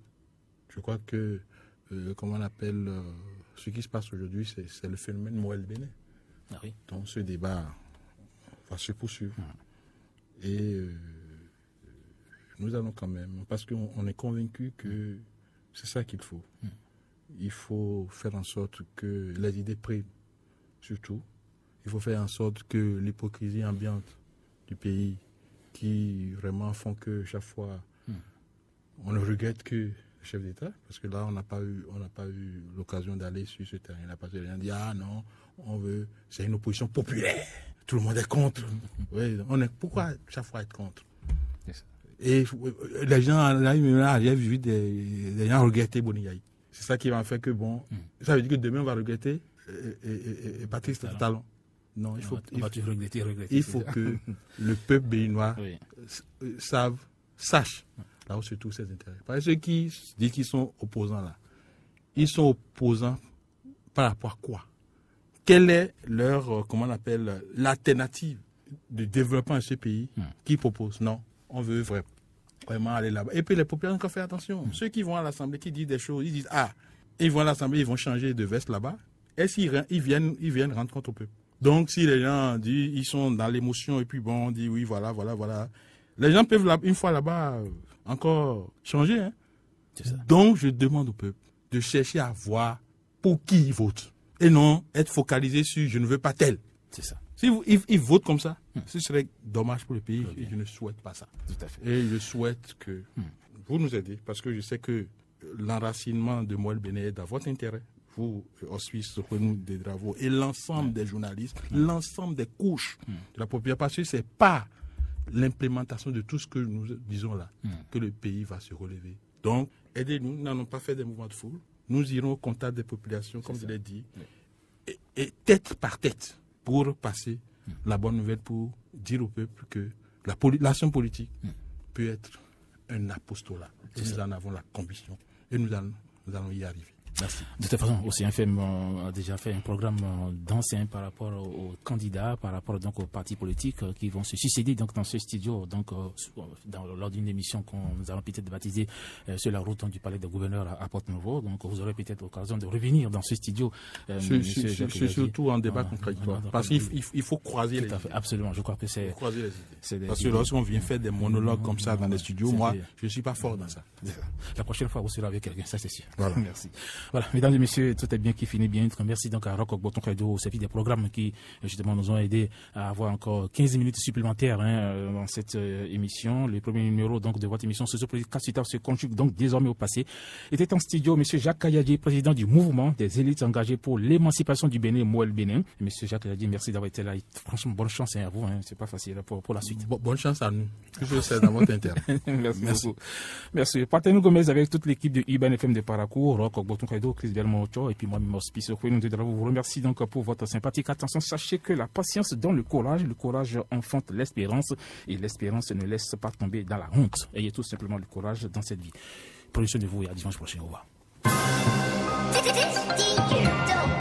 Je crois que, comment on appelle, ce qui se passe aujourd'hui, c'est le phénomène Mouel Bénin. Ah oui. Donc ce débat va se poursuivre. Et nous allons quand même, parce qu'on est convaincu que c'est ça qu'il faut. Il faut faire en sorte que les idées priment, surtout. Il faut faire en sorte que l'hypocrisie ambiante du pays, qui vraiment font que chaque fois, on ne regrette que le chef d'État, parce que là, on n'a pas eu l'occasion d'aller sur ce terrain. On n'a pas eu rien dit, ah non, c'est une opposition populaire. Tout le monde est contre. Oui, pourquoi chaque fois être contre? Et les gens, là, j'ai vu des gens regretter Boni Yayi. C'est ça qui va faire que, ça veut dire que demain, on va regretter et Patrice Talon. Non, il faut que le peuple béninois sache là où se trouvent ses intérêts. Parce que ceux qui disent qu'ils sont opposants là, ils sont opposants par rapport à quoi? Quelle est leur, comment on appelle, l'alternative de développement à ce pays qui propose? Non, on veut vraiment aller là-bas. Et puis les populations ont fait attention. Ceux qui vont à l'Assemblée, qui disent des choses, ils disent, ils vont à l'Assemblée, ils vont changer de veste là-bas. Est-ce qu'ils viennent rendre compte au peuple? Donc, si les gens disent, ils sont dans l'émotion, et puis on dit, oui, voilà. Les gens peuvent, une fois là-bas, encore changer. Hein? C'est ça. Donc, je demande au peuple de chercher à voir pour qui ils votent. Et non être focalisé sur, je ne veux pas tel. C'est ça. Si ils votent comme ça, ce serait dommage pour le pays, et je ne souhaite pas ça. Tout à fait. Et je souhaite que vous nous aidez, parce que je sais que l'enracinement de Mouel Bénin est dans votre intérêt. Vous, en Suisse, nous des travaux, et l'ensemble des journalistes, l'ensemble des couches de la population, parce que ce n'est pas l'implémentation de tout ce que nous disons là que le pays va se relever. Donc, aidez-nous, nous n'allons pas fait des mouvements de foule, nous irons au contact des populations, comme je l'ai dit, et tête par tête, pour passer la bonne nouvelle, pour dire au peuple que l'action politique peut être un apostolat. Et nous en avons la conviction, et nous allons y arriver. Merci. De toute façon, OCFM a déjà fait un programme dense par rapport aux candidats, par rapport donc aux partis politiques qui vont se succéder donc dans ce studio, donc lors d'une émission que nous allons peut-être baptiser sur la route du palais des gouverneurs à Porte-Nouveau. Donc vous aurez peut-être l'occasion de revenir dans ce studio. C'est surtout un débat contradictoire. Parce qu'il faut croiser les idées. Absolument, je crois que c'est... Croiser les idées. Parce que lorsqu'on vient faire des monologues comme ça dans les studios, moi, je ne suis pas fort dans ça. La prochaine fois, vous serez avec quelqu'un, ça c'est sûr. Voilà. Merci. Voilà, mesdames et messieurs, tout est bien qui finit bien. Merci donc à Roch Ogboton Credo au service des programmes qui justement nous ont aidés à avoir encore 15 minutes supplémentaires dans cette émission. Le premier numéro donc de votre émission sociopolitique Kassita se conjugue donc désormais au passé. Était en studio M. Jacques Kayadji, président du mouvement des élites engagées pour l'émancipation du Bénin, Mouel Bénin. M. Jacques Kayadji, merci d'avoir été là. Franchement, bonne chance à vous. C'est pas facile pour la suite. Bonne chance à nous. Je sais dans votre intérêt. Merci beaucoup. Merci. Partez-nous Gomez avec toute l'équipe de IBAN FM de Paracourt, Roch Ogboton Credo, Chris Belmocho et puis moi-même Hospice. Nous vous remercie donc pour votre sympathique attention. Sachez que la patience donne le courage enfante l'espérance et l'espérance ne laisse pas tomber dans la honte. Ayez tout simplement le courage dans cette vie. Prenez soin de vous et à dimanche prochain. Au revoir.